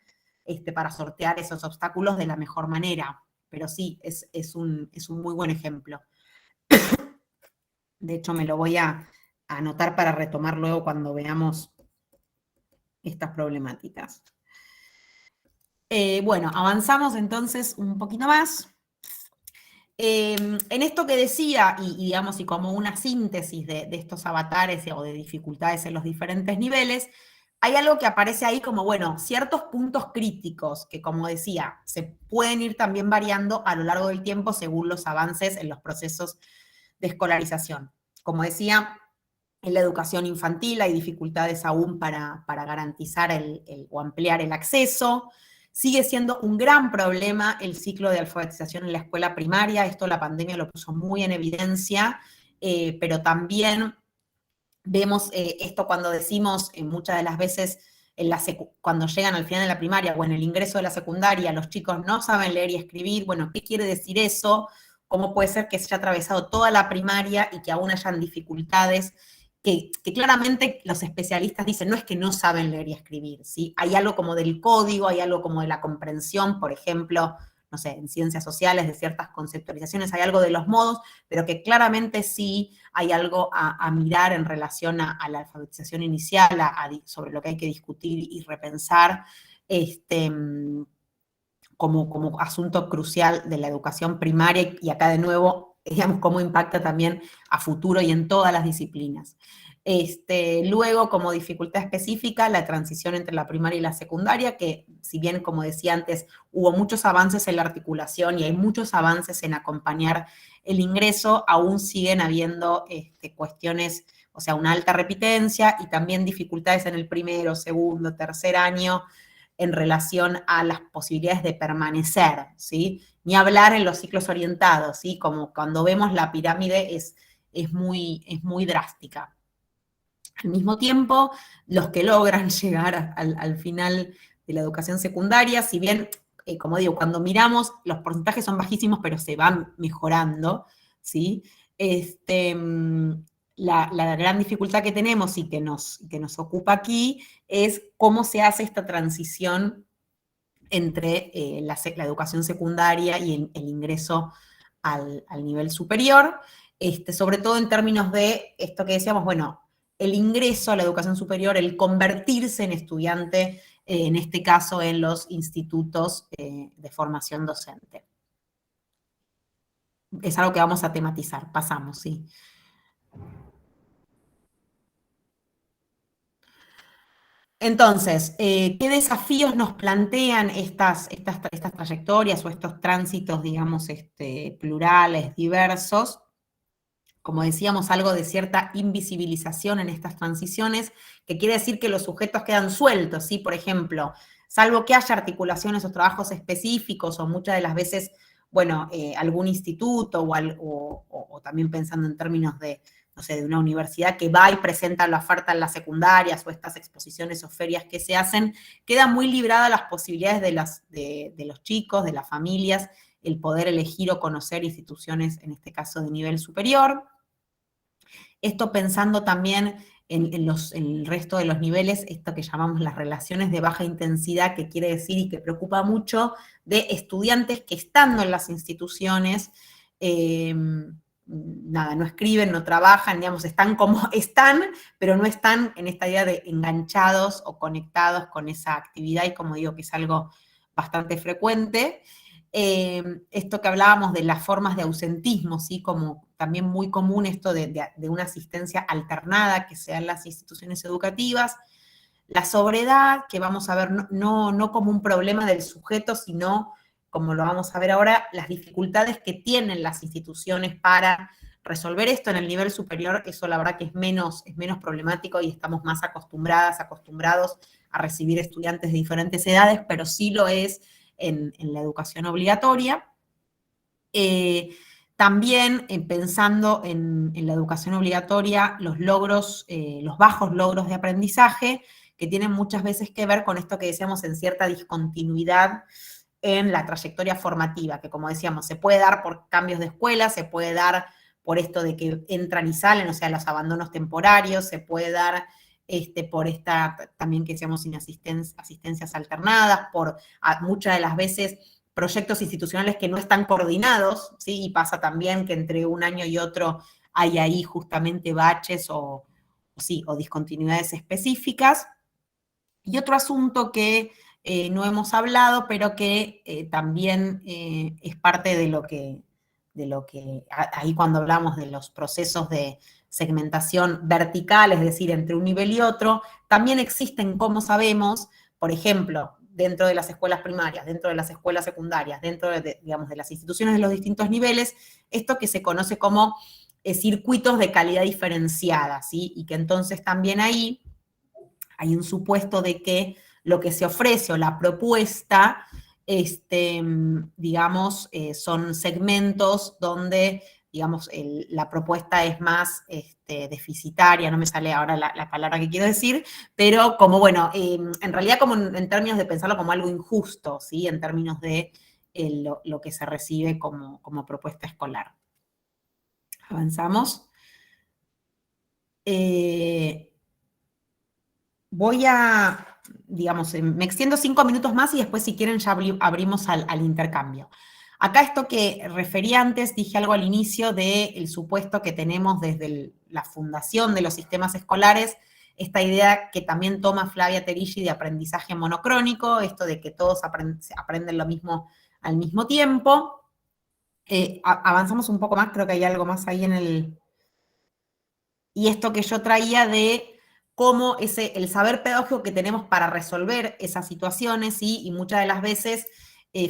para sortear esos obstáculos de la mejor manera. Pero sí, es un muy buen ejemplo. De hecho, me lo voy a anotar para retomar luego cuando veamos estas problemáticas. Bueno, avanzamos entonces un poquito más. En esto que decía, y digamos, y como una síntesis de estos avatares o de dificultades en los diferentes niveles, hay algo que aparece ahí como, bueno, ciertos puntos críticos que, como decía, se pueden ir también variando a lo largo del tiempo según los avances en los procesos de escolarización. Como decía, en la educación infantil hay dificultades aún para garantizar o ampliar el acceso. Sigue siendo un gran problema el ciclo de alfabetización en la escuela primaria. Esto la pandemia lo puso muy en evidencia, pero también vemos esto cuando decimos muchas de las veces cuando llegan al final de la primaria o en el ingreso de la secundaria, los chicos no saben leer y escribir. Bueno, ¿qué quiere decir eso? ¿Cómo puede ser que se haya atravesado toda la primaria y que aún hayan dificultades? Que claramente los especialistas dicen, no es que no saben leer y escribir, ¿sí? Hay algo como del código, hay algo como de la comprensión, por ejemplo, no sé, en ciencias sociales, de ciertas conceptualizaciones, hay algo de los modos, pero que claramente sí hay algo a mirar en relación a la alfabetización inicial, sobre lo que hay que discutir y repensar, como asunto crucial de la educación primaria, y acá de nuevo, digamos, cómo impacta también a futuro y en todas las disciplinas. Luego, como dificultad específica, la transición entre la primaria y la secundaria, que si bien, como decía antes, hubo muchos avances en la articulación y hay muchos avances en acompañar el ingreso, aún siguen habiendo cuestiones, o sea, una alta repitencia y también dificultades en el primero, segundo, tercer año, en relación a las posibilidades de permanecer, ¿sí? Ni hablar en los ciclos orientados, ¿sí? Como cuando vemos la pirámide es muy drástica. Al mismo tiempo, los que logran llegar al final de la educación secundaria, si bien, como digo, cuando miramos, los porcentajes son bajísimos, pero se van mejorando, ¿sí? La gran dificultad que tenemos y que nos ocupa aquí es cómo se hace esta transición entre la educación secundaria y el ingreso al nivel superior, sobre todo en términos de esto que decíamos, bueno, el ingreso a la educación superior, el convertirse en estudiante, en este caso en los institutos de formación docente. Es algo que vamos a tematizar, pasamos, sí. Entonces, ¿qué desafíos nos plantean estas trayectorias o estos tránsitos, digamos, plurales, diversos? Como decíamos, algo de cierta invisibilización en estas transiciones, que quiere decir que los sujetos quedan sueltos, ¿sí? Por ejemplo, salvo que haya articulaciones o trabajos específicos, o muchas de las veces, bueno, algún instituto, o también pensando en términos de, no sé, de una universidad que va y presenta la oferta en las secundarias, o estas exposiciones o ferias que se hacen, queda muy librada las posibilidades de los chicos, de las familias, el poder elegir o conocer instituciones, en este caso de nivel superior. Esto pensando también en el resto de los niveles, esto que llamamos las relaciones de baja intensidad, que quiere decir y que preocupa mucho, de estudiantes que estando en las instituciones, no escriben, no trabajan, digamos, están como están, pero no están en esta idea de enganchados o conectados con esa actividad, y como digo, que es algo bastante frecuente. Esto que hablábamos de las formas de ausentismo, ¿sí? Como también muy común esto de una asistencia alternada que sea en las instituciones educativas. La sobriedad, que vamos a ver no como un problema del sujeto, sino, como lo vamos a ver ahora, las dificultades que tienen las instituciones para resolver esto en el nivel superior. Eso la verdad que es menos problemático y estamos más acostumbrados a recibir estudiantes de diferentes edades, pero sí lo es en la educación obligatoria. También pensando en la educación obligatoria, los bajos logros de aprendizaje, que tienen muchas veces que ver con esto que decíamos en cierta discontinuidad en la trayectoria formativa, que como decíamos, se puede dar por cambios de escuela, se puede dar por esto de que entran y salen, o sea, los abandonos temporarios, se puede dar por esta, también que decíamos, sin asistencias alternadas, por muchas de las veces proyectos institucionales que no están coordinados, ¿sí? Y pasa también que entre un año y otro hay ahí justamente baches o discontinuidades específicas. Y otro asunto que no hemos hablado, pero que también es parte de lo que ahí cuando hablamos de los procesos de segmentación vertical, es decir, entre un nivel y otro, también existen, como sabemos, por ejemplo, dentro de las escuelas primarias, dentro de las escuelas secundarias, dentro de las instituciones de los distintos niveles, esto que se conoce como circuitos de calidad diferenciada, ¿sí? Y que entonces también ahí hay un supuesto de que lo que se ofrece o la propuesta, son segmentos donde, digamos, la propuesta es más deficitaria, no me sale ahora la palabra que quiero decir, pero como, bueno, en realidad como en términos de pensarlo como algo injusto, ¿sí? En términos de lo que se recibe como propuesta escolar. Avanzamos. Voy a, digamos, me extiendo 5 minutos más y después, si quieren, ya abrimos al intercambio. Acá esto que referí antes, dije algo al inicio del supuesto que tenemos desde la fundación de los sistemas escolares, esta idea que también toma Flavia Terilli de aprendizaje monocrónico, esto de que todos aprenden lo mismo al mismo tiempo. Avanzamos un poco más, creo que hay algo más ahí en el... Y esto que yo traía de cómo el saber pedagógico que tenemos para resolver esas situaciones, ¿sí? Y muchas de las veces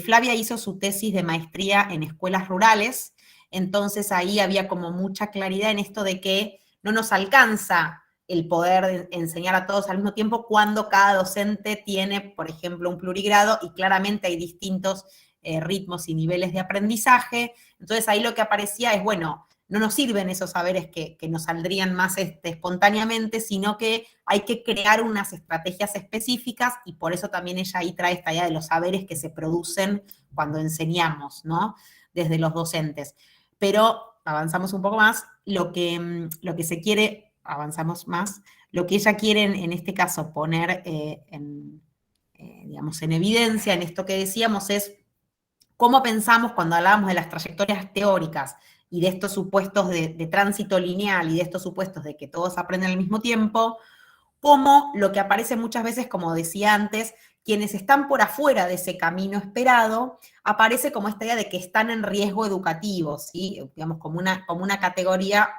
Flavia hizo su tesis de maestría en escuelas rurales, entonces ahí había como mucha claridad en esto de que no nos alcanza el poder enseñar a todos al mismo tiempo cuando cada docente tiene, por ejemplo, un plurigrado y claramente hay distintos ritmos y niveles de aprendizaje. Entonces ahí lo que aparecía es, bueno, no nos sirven esos saberes que nos saldrían más espontáneamente, sino que hay que crear unas estrategias específicas, y por eso también ella ahí trae esta idea de los saberes que se producen cuando enseñamos, ¿no? Desde los docentes. Pero avanzamos un poco más, lo que se quiere, avanzamos más, lo que ella quiere en este caso poner en evidencia en esto que decíamos es cómo pensamos cuando hablábamos de las trayectorias teóricas y de estos supuestos de tránsito lineal y de estos supuestos de que todos aprenden al mismo tiempo, como lo que aparece muchas veces, como decía antes, quienes están por afuera de ese camino esperado, aparece como esta idea de que están en riesgo educativo, ¿sí? Digamos, como una categoría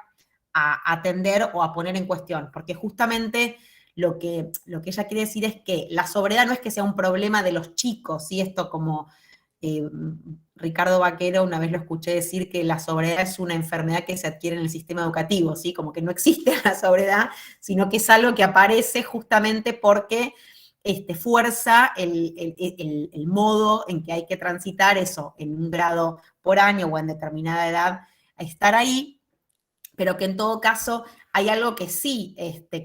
a atender o a poner en cuestión, porque justamente lo que ella quiere decir es que la sobriedad no es que sea un problema de los chicos, ¿sí? Esto como... Ricardo Vaquero una vez lo escuché decir que la sobriedad es una enfermedad que se adquiere en el sistema educativo, ¿sí? Como que no existe la sobriedad, sino que es algo que aparece justamente porque fuerza el modo en que hay que transitar eso en un grado por año o en determinada edad a estar ahí, pero que en todo caso hay algo que sí,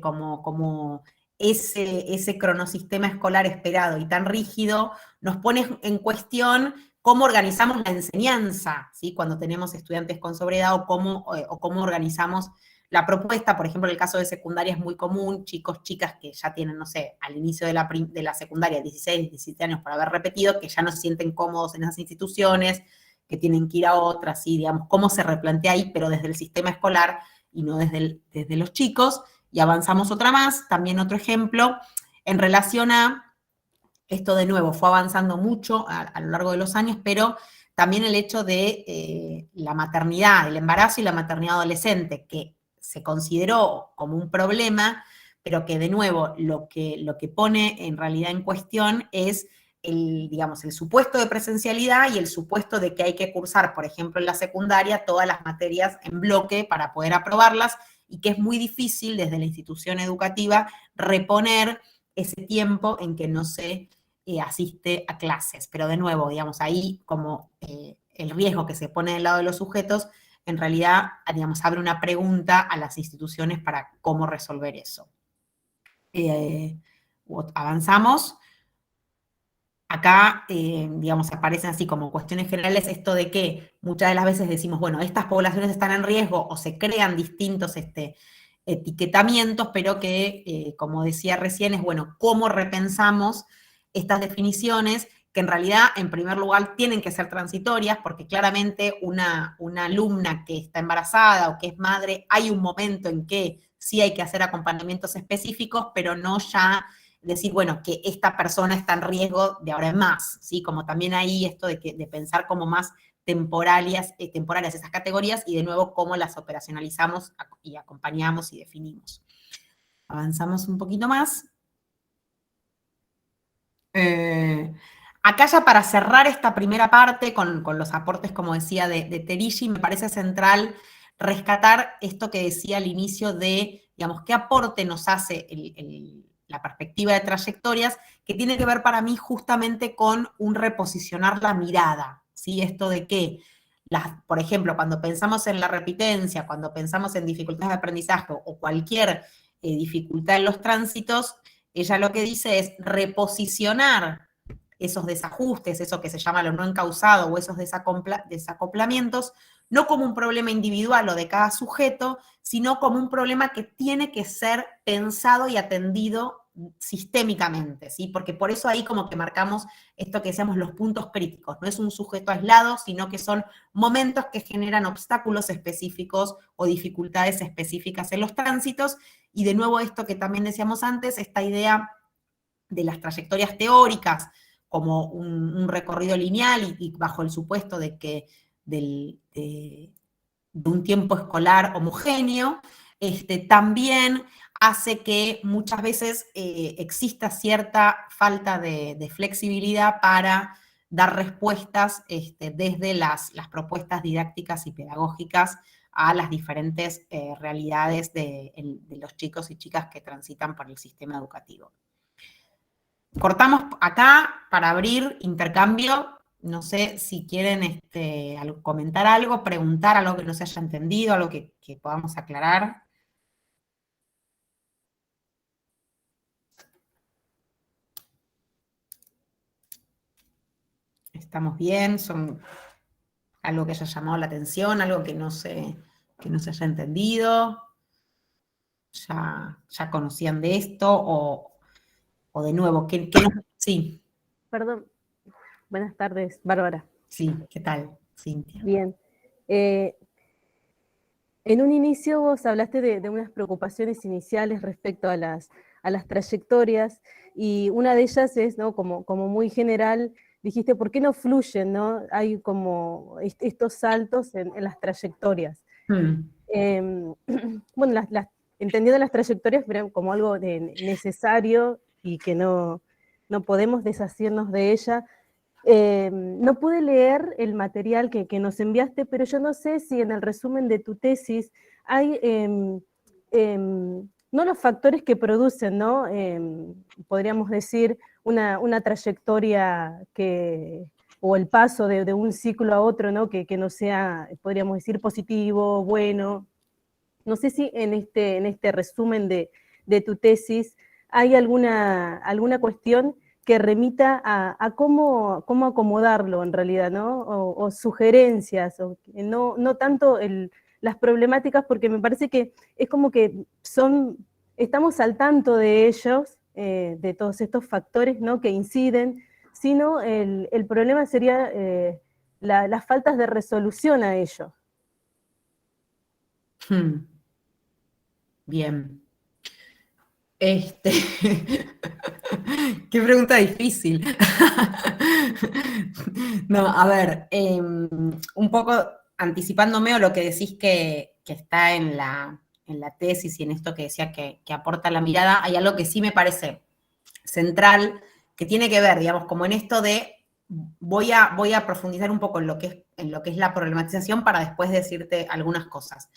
como ese cronosistema escolar esperado y tan rígido nos pone en cuestión cómo organizamos la enseñanza, ¿sí? Cuando tenemos estudiantes con sobriedad, o cómo organizamos la propuesta, por ejemplo, en el caso de secundaria es muy común, chicos, chicas que ya tienen, no sé, al inicio de la secundaria, 16, 17 años por haber repetido, que ya no se sienten cómodos en esas instituciones, que tienen que ir a otras, y digamos, cómo se replantea ahí, pero desde el sistema escolar y no desde los chicos. Y avanzamos otra más, también otro ejemplo, en relación a, esto de nuevo fue avanzando mucho a lo largo de los años, pero también el hecho de la maternidad, el embarazo y la maternidad adolescente, que se consideró como un problema, pero que de nuevo lo que pone en realidad en cuestión es digamos, el supuesto de presencialidad y el supuesto de que hay que cursar, por ejemplo, en la secundaria, todas las materias en bloque para poder aprobarlas, y que es muy difícil desde la institución educativa reponer ese tiempo en que no se asiste a clases. Pero de nuevo, digamos, ahí como el riesgo que se pone del lado de los sujetos, en realidad, digamos, abre una pregunta a las instituciones para cómo resolver eso. Avanzamos. Acá, digamos, aparecen así como cuestiones generales esto de que muchas de las veces decimos, bueno, estas poblaciones están en riesgo o se crean distintos etiquetamientos, pero que, como decía recién, es bueno, cómo repensamos estas definiciones que en realidad, en primer lugar, tienen que ser transitorias, porque claramente una alumna que está embarazada o que es madre, hay un momento en que sí hay que hacer acompañamientos específicos, pero no ya decir, bueno, que esta persona está en riesgo de ahora en más, ¿sí? Como también hay esto de pensar como más temporales esas categorías, y de nuevo cómo las operacionalizamos y acompañamos y definimos. Avanzamos un poquito más. Acá ya para cerrar esta primera parte con los aportes, como decía, de Terigi, me parece central rescatar esto que decía al inicio de, digamos, qué aporte nos hace la perspectiva de trayectorias, que tiene que ver para mí justamente con un reposicionar la mirada, ¿sí? Esto de que, por ejemplo, cuando pensamos en la repitencia, cuando pensamos en dificultades de aprendizaje o cualquier dificultad en los tránsitos, ella lo que dice es reposicionar esos desajustes, eso que se llama lo no encausado o esos desacoplamientos, no como un problema individual o de cada sujeto, sino como un problema que tiene que ser pensado y atendido sistémicamente, ¿sí? Porque por eso ahí como que marcamos esto que decíamos los puntos críticos, no es un sujeto aislado, sino que son momentos que generan obstáculos específicos o dificultades específicas en los tránsitos, y de nuevo esto que también decíamos antes, esta idea de las trayectorias teóricas como un recorrido lineal y bajo el supuesto de que de un tiempo escolar homogéneo, también hace que muchas veces exista cierta falta de flexibilidad para dar respuestas desde las propuestas didácticas y pedagógicas a las diferentes realidades de los chicos y chicas que transitan por el sistema educativo. Cortamos acá para abrir intercambio. No sé si quieren comentar algo, preguntar algo que no se haya entendido, algo que podamos aclarar. ¿Estamos bien? ¿Son algo que haya llamado la atención? ¿Algo que no se haya entendido? ¿Ya conocían de esto? ¿O de nuevo? Sí. Perdón. Buenas tardes, Bárbara. Sí, ¿qué tal, Cintia? Bien. En un inicio vos hablaste de unas preocupaciones iniciales respecto a las trayectorias, y una de ellas es, ¿no?, como muy general, dijiste, ¿por qué no fluyen, no? Hay como estos saltos en las trayectorias. Bueno, entendiendo las trayectorias como algo necesario y que no podemos deshacernos de ella. No pude leer el material que nos enviaste, pero yo no sé si en el resumen de tu tesis hay no los factores que producen, ¿no? Podríamos decir una trayectoria o el paso de un ciclo a otro, ¿no? Que no sea, podríamos decir, positivo, bueno. No sé si en este resumen de tu tesis hay alguna cuestión que remita a cómo acomodarlo en realidad, ¿no? O sugerencias, no tanto las problemáticas, porque me parece que es como que estamos al tanto de ellos, de todos estos factores, ¿no?, que inciden, sino el problema sería las faltas de resolución a ello. Bien. Qué pregunta difícil. No, a ver, un poco anticipándome a lo que decís que está en la tesis y en esto que decía que aporta la mirada, hay algo que sí me parece central, que tiene que ver, digamos, como en esto de voy a profundizar un poco en lo que es la problematización para después decirte algunas cosas.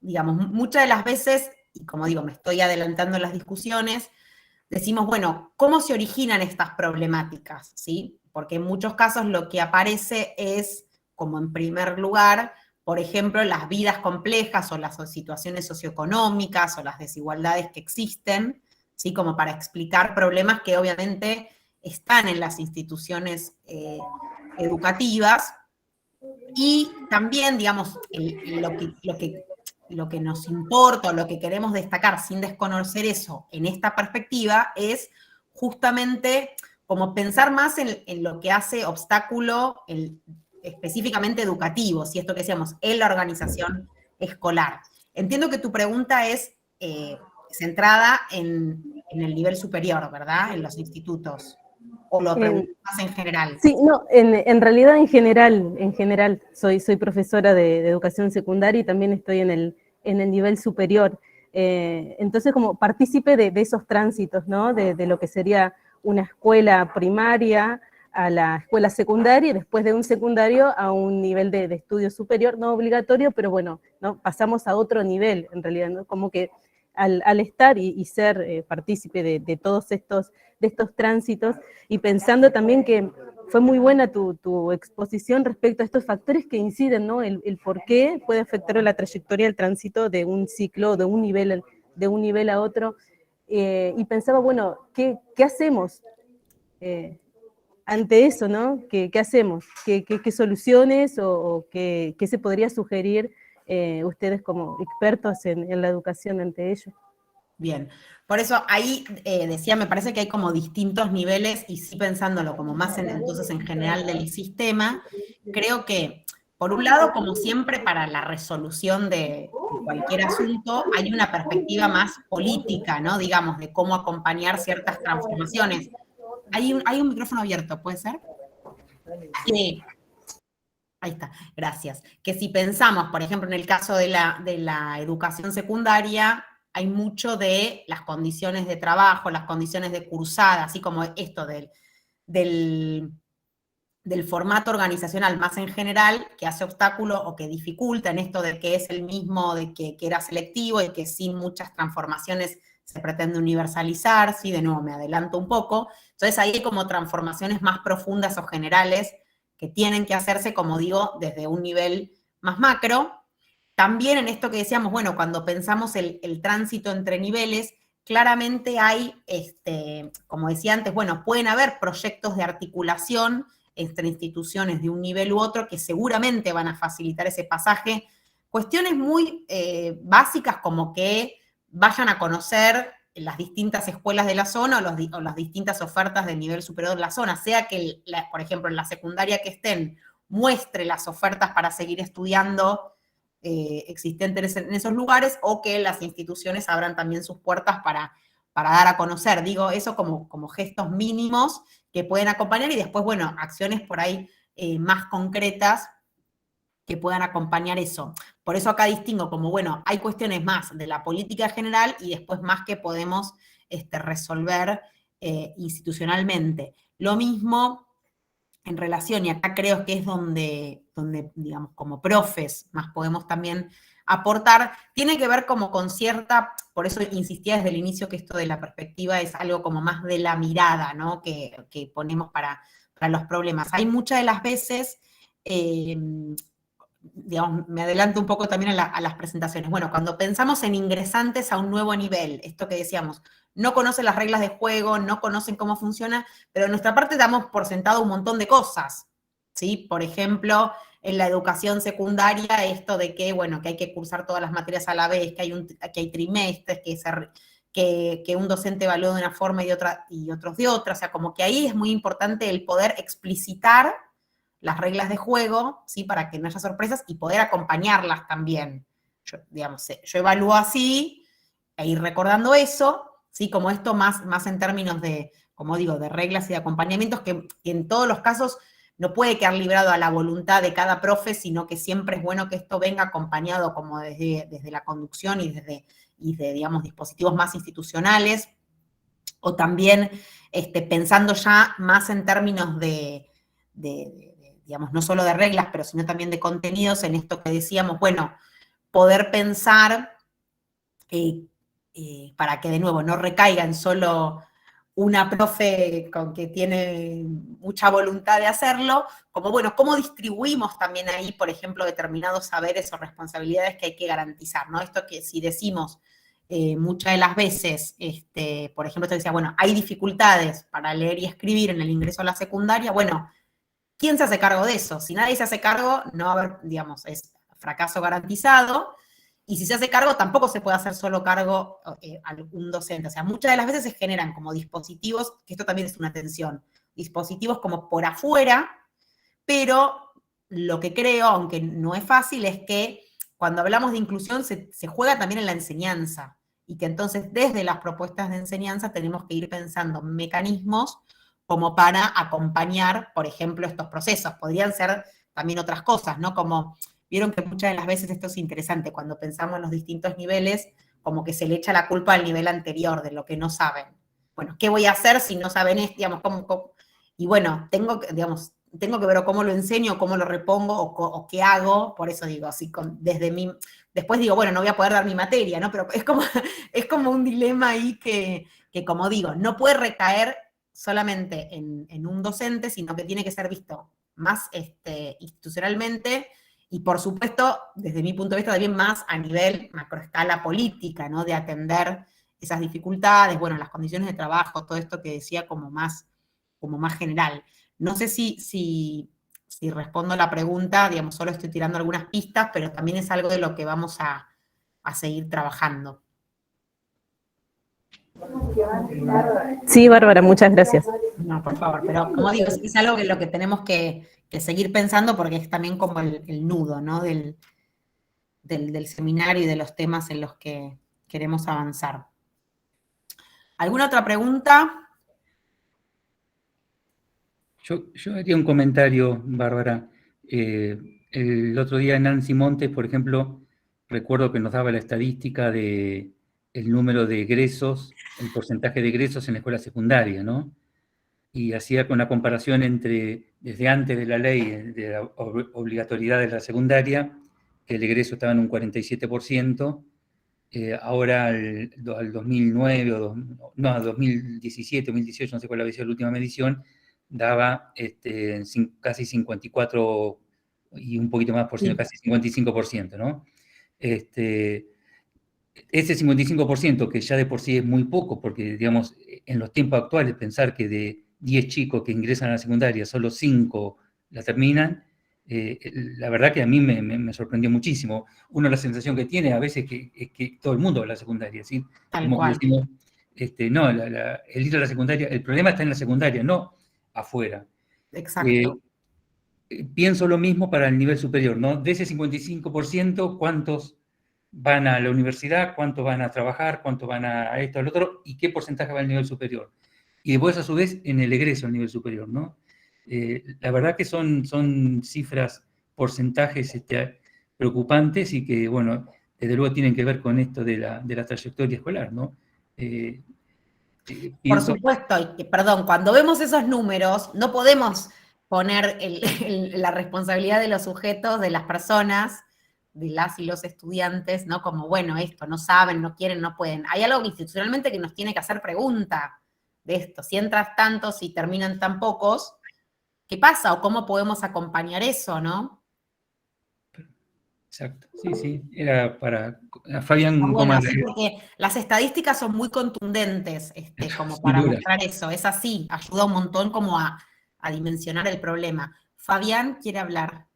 Digamos, muchas de las veces, y como digo, me estoy adelantando en las discusiones, decimos, bueno, ¿cómo se originan estas problemáticas? ¿Sí? Porque en muchos casos lo que aparece es, como en primer lugar, por ejemplo, las vidas complejas o las situaciones socioeconómicas o las desigualdades que existen, ¿sí? Como para explicar problemas que obviamente están en las instituciones educativas. Y también, digamos, lo que nos importa o lo que queremos destacar sin desconocer eso en esta perspectiva es justamente como pensar más en lo que hace obstáculo específicamente educativo, si esto que decíamos, en la organización escolar. Entiendo que tu pregunta es centrada en el nivel superior, ¿verdad? En los institutos. ¿O lo preguntas más en general? Sí, no, en realidad en general, soy profesora de educación secundaria y también estoy en el nivel superior. Entonces, como partícipe de esos tránsitos, ¿no? De lo que sería una escuela primaria a la escuela secundaria y después de un secundario a un nivel de estudio superior, no obligatorio, pero bueno, ¿no? Pasamos a otro nivel, en realidad, ¿no? Como que al estar y ser partícipe de todos estos tránsitos, y pensando también que fue muy buena tu exposición respecto a estos factores que inciden, ¿no? El por qué puede afectar la trayectoria del tránsito de un ciclo, de un nivel a otro, y pensaba, bueno, ¿qué hacemos ante eso, ¿no? ¿Qué hacemos? ¿Qué soluciones o qué se podría sugerir ustedes como expertos en la educación ante ello? Bien, por eso ahí decía, me parece que hay como distintos niveles, y sí pensándolo como más entonces en general del sistema, creo que, por un lado, como siempre, para la resolución de cualquier asunto, hay una perspectiva más política, ¿no? Digamos, de cómo acompañar ciertas transformaciones. Hay un micrófono abierto, ¿puede ser? Sí. Ahí está, gracias. Que si pensamos, por ejemplo, en el caso de la educación secundaria, hay mucho de las condiciones de trabajo, las condiciones de cursada, así como esto del formato organizacional más en general, que hace obstáculo o que dificulta en esto de que es el mismo, de que era selectivo y que sin muchas transformaciones se pretende universalizar, ¿sí? De nuevo, me adelanto un poco. Entonces ahí hay como transformaciones más profundas o generales que tienen que hacerse, como digo, desde un nivel más macro. También en esto que decíamos, bueno, cuando pensamos el tránsito entre niveles, claramente hay, como decía antes, bueno, pueden haber proyectos de articulación entre instituciones de un nivel u otro que seguramente van a facilitar ese pasaje. Cuestiones muy básicas como que vayan a conocer las distintas escuelas de la zona o las distintas ofertas del nivel superior de la zona, sea que, por ejemplo, en la secundaria que estén, muestre las ofertas para seguir estudiando existentes en esos lugares, o que las instituciones abran también sus puertas para dar a conocer. Digo, eso como gestos mínimos que pueden acompañar, y después, bueno, acciones por ahí más concretas que puedan acompañar eso. Por eso acá distingo como, bueno, hay cuestiones más de la política general y después más que podemos resolver institucionalmente. Lo mismo en relación, y acá creo que es donde, digamos, como profes más podemos también aportar, tiene que ver como con cierta, por eso insistía desde el inicio que esto de la perspectiva es algo como más de la mirada, ¿no? Que ponemos para los problemas. Hay muchas de las veces, digamos, me adelanto un poco también a las presentaciones. Bueno, cuando pensamos en ingresantes a un nuevo nivel, esto que decíamos, no conocen las reglas de juego, no conocen cómo funciona, pero de nuestra parte damos por sentado un montón de cosas, ¿sí? Por ejemplo, en la educación secundaria esto de que, bueno, que hay que cursar todas las materias a la vez, que hay trimestres, que un docente evalúa de una forma y otros de otra, o sea, como que ahí es muy importante el poder explicitar las reglas de juego, ¿sí? Para que no haya sorpresas y poder acompañarlas también. Yo evalúo así, e ir recordando eso, ¿sí? Como esto más en términos de, como digo, de reglas y de acompañamientos, que en todos los casos no puede quedar librado a la voluntad de cada profe, sino que siempre es bueno que esto venga acompañado como desde la conducción y de, digamos, dispositivos más institucionales, o también pensando ya más en términos digamos, no solo de reglas, pero sino también de contenidos, en esto que decíamos, bueno, poder pensar para que de nuevo no recaiga en solo una profe con que tiene mucha voluntad de hacerlo, como bueno, cómo distribuimos también ahí, por ejemplo, determinados saberes o responsabilidades que hay que garantizar, ¿no? Esto que si decimos muchas de las veces, por ejemplo, te decía, bueno, hay dificultades para leer y escribir en el ingreso a la secundaria, bueno, ¿quién se hace cargo de eso? Si nadie se hace cargo, no va a haber, digamos, es fracaso garantizado. Y si se hace cargo, tampoco se puede hacer solo cargo algún docente. O sea, muchas de las veces se generan como dispositivos, que esto también es una tensión, dispositivos como por afuera, pero lo que creo, aunque no es fácil, es que cuando hablamos de inclusión se juega también en la enseñanza, y que entonces desde las propuestas de enseñanza tenemos que ir pensando mecanismos como para acompañar, por ejemplo, estos procesos. Podrían ser también otras cosas, ¿no? Como... Vieron que muchas de las veces esto es interesante, cuando pensamos en los distintos niveles, como que se le echa la culpa al nivel anterior de lo que no saben. Bueno, ¿qué voy a hacer si no saben esto? Digamos, y bueno, tengo que ver cómo lo enseño, cómo lo repongo, o qué hago, por eso digo, así desde mí, después digo, bueno, no voy a poder dar mi materia, ¿no? Pero es como un dilema ahí que como digo, no puede recaer solamente en un docente, sino que tiene que ser visto más institucionalmente. Y por supuesto, desde mi punto de vista, también más a nivel macroescala política, ¿no? De atender esas dificultades, bueno, las condiciones de trabajo, todo esto que decía como más general. No sé si respondo la pregunta, digamos, solo estoy tirando algunas pistas, pero también es algo de lo que vamos a seguir trabajando. Sí, Bárbara, muchas gracias. No, por favor, pero como digo, es algo que lo que tenemos que seguir pensando, porque es también como el nudo, ¿no? del seminario y de los temas en los que queremos avanzar. ¿Alguna otra pregunta? Yo haría un comentario, Bárbara. El otro día Nancy Montes, por ejemplo, recuerdo que nos daba la estadística de el número de egresos, el porcentaje de egresos en la escuela secundaria, ¿no? Y hacía con la comparación entre, desde antes de la ley de la obligatoriedad de la secundaria, que el egreso estaba en un 47%, ahora al 2009, al 2017, 2018, no sé cuál había sido la última medición, daba casi 54 y un poquito más por ciento, casi 55%, ¿no? Ese 55%, que ya de por sí es muy poco, porque, digamos, en los tiempos actuales, pensar que de 10 chicos que ingresan a la secundaria, solo 5 la terminan, la verdad que a mí me sorprendió muchísimo. Uno la sensación que tiene a veces es que todo el mundo va a la secundaria, ¿sí? Como decimos, no, el ir a la secundaria, el problema está en la secundaria, no afuera. Exacto. Pienso lo mismo para el nivel superior, ¿no? De ese 55%, ¿cuántos van a la universidad, cuántos van a trabajar, cuántos van a esto, al otro, y qué porcentaje va al nivel superior? Y después, a su vez, en el egreso al nivel superior, ¿no? La verdad que son cifras, porcentajes preocupantes y que, bueno, desde luego tienen que ver con esto de la trayectoria escolar, ¿no? Por supuesto, y perdón, cuando vemos esos números, no podemos poner la responsabilidad de los sujetos, de las personas, de las y los estudiantes, ¿no? Como, bueno, esto, no saben, no quieren, no pueden. Hay algo institucionalmente que nos tiene que hacer pregunta de esto. Si entras tantos y terminan tan pocos, ¿qué pasa? ¿O cómo podemos acompañar eso, no? Exacto, sí, era para Fabián. Bueno, sí, porque las estadísticas son muy contundentes, como para mostrar eso. Es así, ayuda un montón como a dimensionar el problema. Fabián quiere hablar.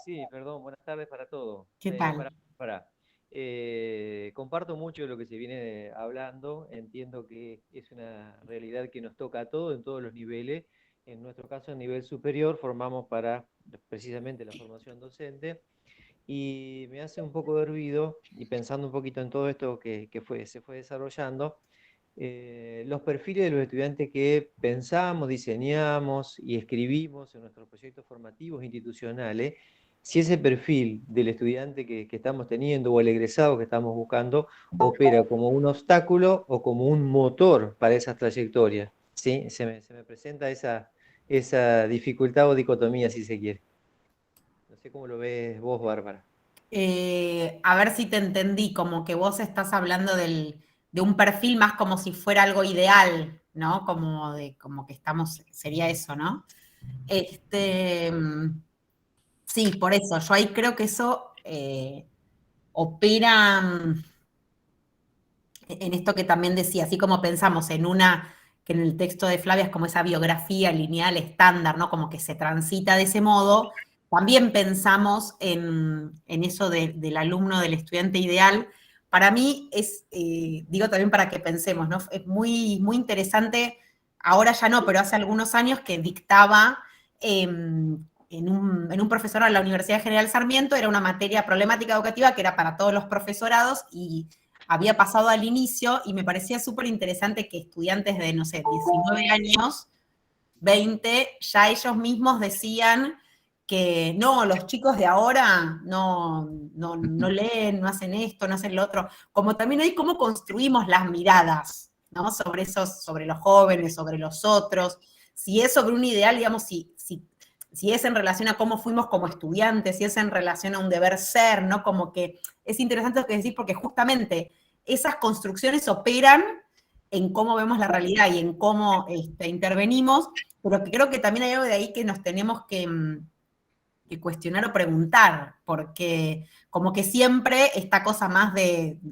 Sí, perdón, buenas tardes para todos. ¿Qué tal? Comparto mucho de lo que se viene hablando, entiendo que es una realidad que nos toca a todos en todos los niveles. En nuestro caso, a nivel superior, formamos para precisamente la formación docente, y me hace un poco de ruido, y pensando un poquito en todo esto que se fue desarrollando, los perfiles de los estudiantes que pensamos, diseñamos y escribimos en nuestros proyectos formativos institucionales. Si ese perfil del estudiante que estamos teniendo o el egresado que estamos buscando opera como un obstáculo o como un motor para esas trayectorias, ¿sí? Se me presenta esa dificultad o dicotomía, si se quiere. No sé cómo lo ves vos, Bárbara. A ver si te entendí, como que vos estás hablando de un perfil más como si fuera algo ideal, ¿no? Como que estamos, sería eso, ¿no? Sí, por eso, yo ahí creo que eso opera en esto que también decía, así como pensamos que en el texto de Flavia es como esa biografía lineal estándar, ¿no? Como que se transita de ese modo, también pensamos en eso del alumno, del estudiante ideal. Para mí es, digo también para que pensemos, ¿no? Es muy, muy interesante, ahora ya no, pero hace algunos años que dictaba en un profesorado en la Universidad General Sarmiento, era una materia problemática educativa que era para todos los profesorados y había pasado al inicio y me parecía súper interesante que estudiantes de, no sé, 19 años, 20, ya ellos mismos decían que no, los chicos de ahora no leen, no hacen esto, no hacen lo otro. Como también ahí cómo construimos las miradas, ¿no? Sobre los jóvenes, sobre los otros. Si es sobre un ideal, digamos, si es en relación a cómo fuimos como estudiantes, si es en relación a un deber ser, ¿no? Como que es interesante lo que decís porque justamente esas construcciones operan en cómo vemos la realidad y en cómo intervenimos, pero que creo que también hay algo de ahí que nos tenemos que cuestionar o preguntar, porque como que siempre esta cosa más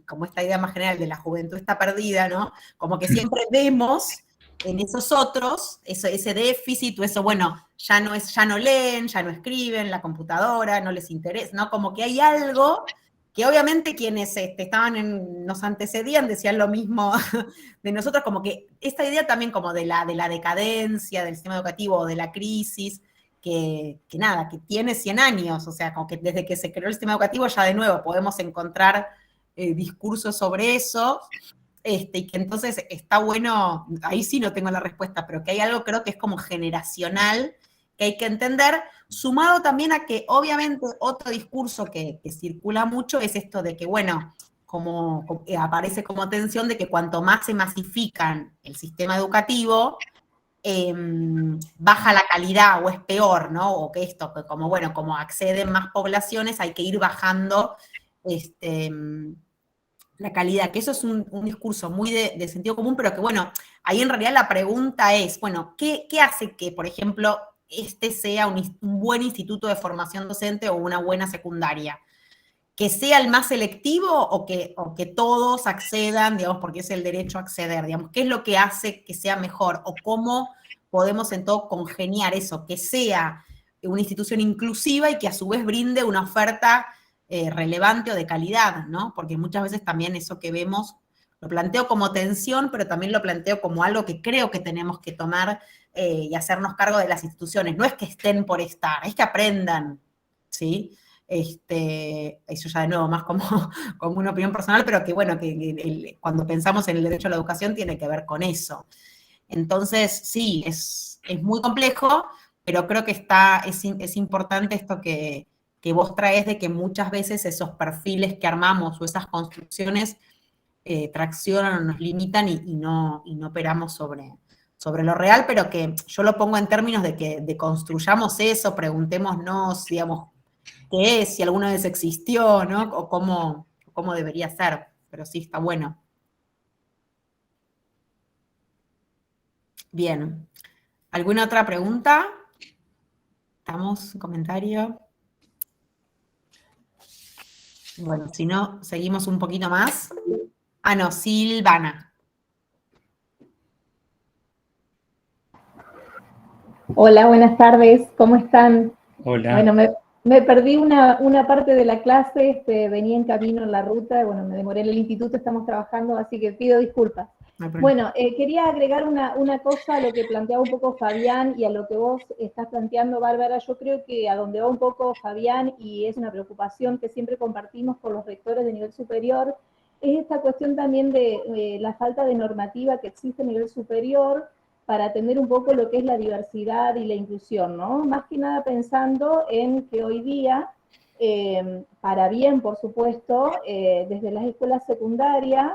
como esta idea más general de la juventud está perdida, ¿no? Como que siempre vemos en esos otros, ese déficit, o eso, bueno, ya no leen, ya no escriben, la computadora, no les interesa, ¿no? Como que hay algo que obviamente quienes nos antecedían decían lo mismo de nosotros, como que esta idea también como de la decadencia del sistema educativo o de la crisis, que tiene 100 años, o sea, como que desde que se creó el sistema educativo ya de nuevo podemos encontrar discursos sobre eso, y que entonces está bueno, ahí sí no tengo la respuesta, pero que hay algo creo que es como generacional, que hay que entender, sumado también a que obviamente otro discurso que circula mucho es esto de que, bueno, como aparece como tensión de que cuanto más se masifican el sistema educativo, baja la calidad o es peor, ¿no? O que esto, que como, bueno, como acceden más poblaciones, hay que ir bajando la calidad, que eso es un discurso muy de sentido común, pero que, bueno, ahí en realidad la pregunta es, bueno, ¿qué hace que, por ejemplo, sea un buen instituto de formación docente o una buena secundaria? ¿Que sea el más selectivo o que todos accedan, digamos, porque es el derecho a acceder? Digamos, ¿qué es lo que hace que sea mejor? ¿O cómo podemos entonces congeniar eso? Que sea una institución inclusiva y que a su vez brinde una oferta relevante o de calidad, ¿no? Porque muchas veces también eso que vemos lo planteo como tensión, pero también lo planteo como algo que creo que tenemos que tomar y hacernos cargo de las instituciones. No es que estén por estar, es que aprendan, ¿sí? Eso ya de nuevo más como una opinión personal, pero que bueno, cuando pensamos en el derecho a la educación tiene que ver con eso. Entonces, sí, es muy complejo, pero creo que es importante esto que vos traes de que muchas veces esos perfiles que armamos o esas construcciones traccionan o nos limitan y no operamos sobre lo real, pero que yo lo pongo en términos de que construyamos eso, preguntémonos, digamos, qué es, si alguna vez existió, ¿no? O cómo debería ser, pero sí está bueno. Bien. ¿Alguna otra pregunta? ¿Estamos? ¿Comentario? Bueno, si no, seguimos un poquito más. Ah, no, Silvana. Hola, buenas tardes, ¿cómo están? Hola. Bueno, me perdí una parte de la clase, venía en camino en la ruta, bueno, me demoré en el instituto, estamos trabajando, así que pido disculpas. No hay problema. Bueno, quería agregar una cosa a lo que planteaba un poco Fabián y a lo que vos estás planteando, Bárbara. Yo creo que a donde va un poco Fabián, y es una preocupación que siempre compartimos con los rectores de nivel superior, es esta cuestión también de la falta de normativa que existe a nivel superior para atender un poco lo que es la diversidad y la inclusión, ¿no? Más que nada pensando en que hoy día, para bien, por supuesto, desde las escuelas secundarias,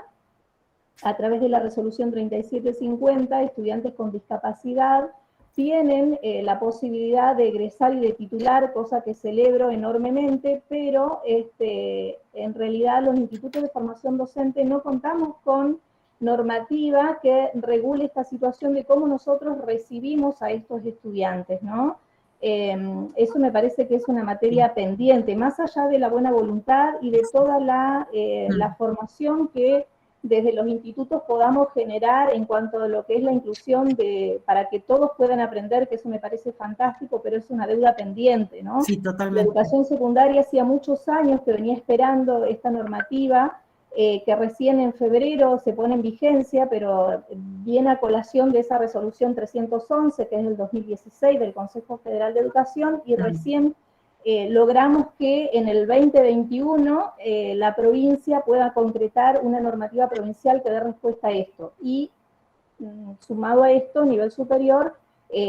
a través de la resolución 3750, estudiantes con discapacidad tienen la posibilidad de egresar y de titular, cosa que celebro enormemente, pero en realidad los institutos de formación docente no contamos con normativa que regule esta situación de cómo nosotros recibimos a estos estudiantes, ¿no? Eso me parece que es una materia pendiente, más allá de la buena voluntad y de toda la formación que desde los institutos podamos generar en cuanto a lo que es la inclusión para que todos puedan aprender, que eso me parece fantástico, pero es una deuda pendiente, ¿no? Sí, La totalmente. educación secundaria hacía muchos años que venía esperando esta normativa, que recién en febrero se pone en vigencia, pero viene a colación de esa resolución 311, que es del 2016 del Consejo Federal de Educación, y recién logramos que en el 2021 la provincia pueda concretar una normativa provincial que dé respuesta a esto. Y sumado a esto, a nivel superior,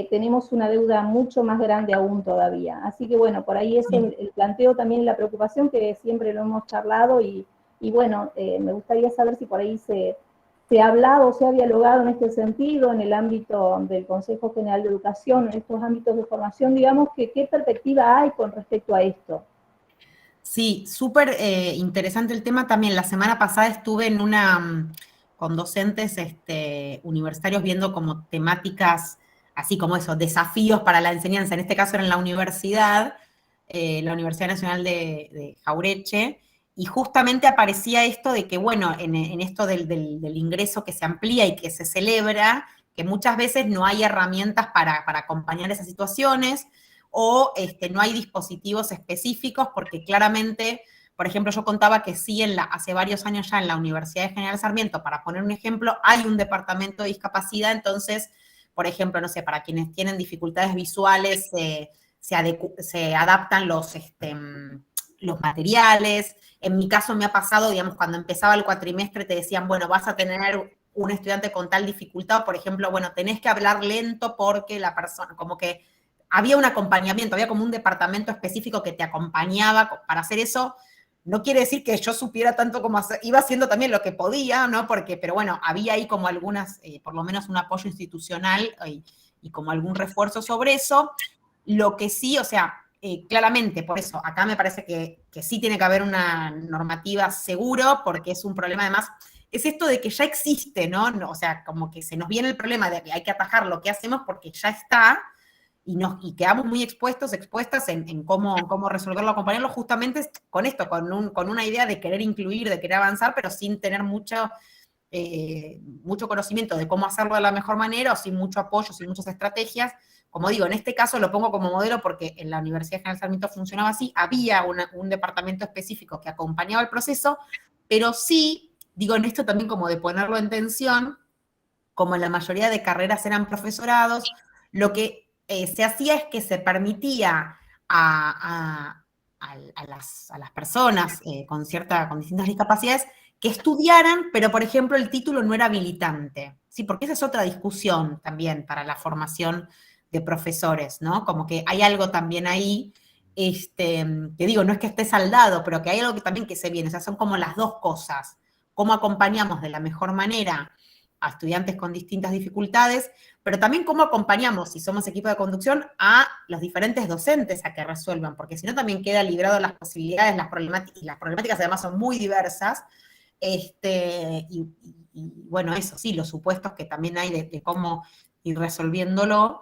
tenemos una deuda mucho más grande aún todavía. Así que bueno, por ahí es el planteo también, la preocupación que siempre lo hemos charlado y bueno, me gustaría saber si por ahí se ha hablado, se ha dialogado en este sentido, en el ámbito del Consejo General de Educación, en estos ámbitos de formación, digamos, que qué perspectiva hay con respecto a esto. Sí, súper interesante el tema también. La semana pasada estuve en con docentes universitarios viendo como temáticas, así como eso, desafíos para la enseñanza. En este caso era en la Universidad Nacional de Jaureche, y justamente aparecía esto de que, bueno, en esto del ingreso que se amplía y que se celebra, que muchas veces no hay herramientas para acompañar esas situaciones, o no hay dispositivos específicos, porque claramente, por ejemplo, yo contaba que sí, hace varios años ya en la Universidad de General Sarmiento, para poner un ejemplo, hay un departamento de discapacidad. Entonces, por ejemplo, no sé, para quienes tienen dificultades visuales, se adaptan los materiales. En mi caso me ha pasado, digamos, cuando empezaba el cuatrimestre te decían, bueno, vas a tener un estudiante con tal dificultad, por ejemplo, bueno, tenés que hablar lento porque la persona, como que había un acompañamiento, había como un departamento específico que te acompañaba para hacer eso. No quiere decir que yo supiera tanto como hacer, iba haciendo también lo que podía, ¿no? Pero bueno, había ahí como algunas, por lo menos un apoyo institucional y como algún refuerzo sobre eso. Lo que sí, o sea, claramente, por eso, acá me parece que sí tiene que haber una normativa seguro, porque es un problema, además, es esto de que ya existe, ¿no? O sea, como que se nos viene el problema de que hay que atajar lo que hacemos porque ya está, y quedamos muy expuestas en cómo resolverlo, acompañarlo, justamente con esto, con una idea de querer incluir, de querer avanzar, pero sin tener mucho conocimiento de cómo hacerlo de la mejor manera, o sin mucho apoyo, sin muchas estrategias. Como digo, en este caso lo pongo como modelo porque en la Universidad General Sarmiento funcionaba así, había un departamento específico que acompañaba el proceso, pero sí, digo, en esto también como de ponerlo en tensión, como en la mayoría de carreras eran profesorados, lo que se hacía es que se permitía a las personas con distintas discapacidades que estudiaran, pero por ejemplo el título no era habilitante, ¿sí? Porque esa es otra discusión también para la formación de profesores, ¿no? Como que hay algo también ahí, que digo, no es que esté saldado, pero que hay algo que también que se viene, o sea, son como las dos cosas. ¿Cómo acompañamos de la mejor manera a estudiantes con distintas dificultades, pero también cómo acompañamos, si somos equipo de conducción, a los diferentes docentes a que resuelvan, porque si no también queda librado las posibilidades, las problemáticas además son muy diversas, y bueno, eso sí, los supuestos que también hay de cómo ir resolviéndolo.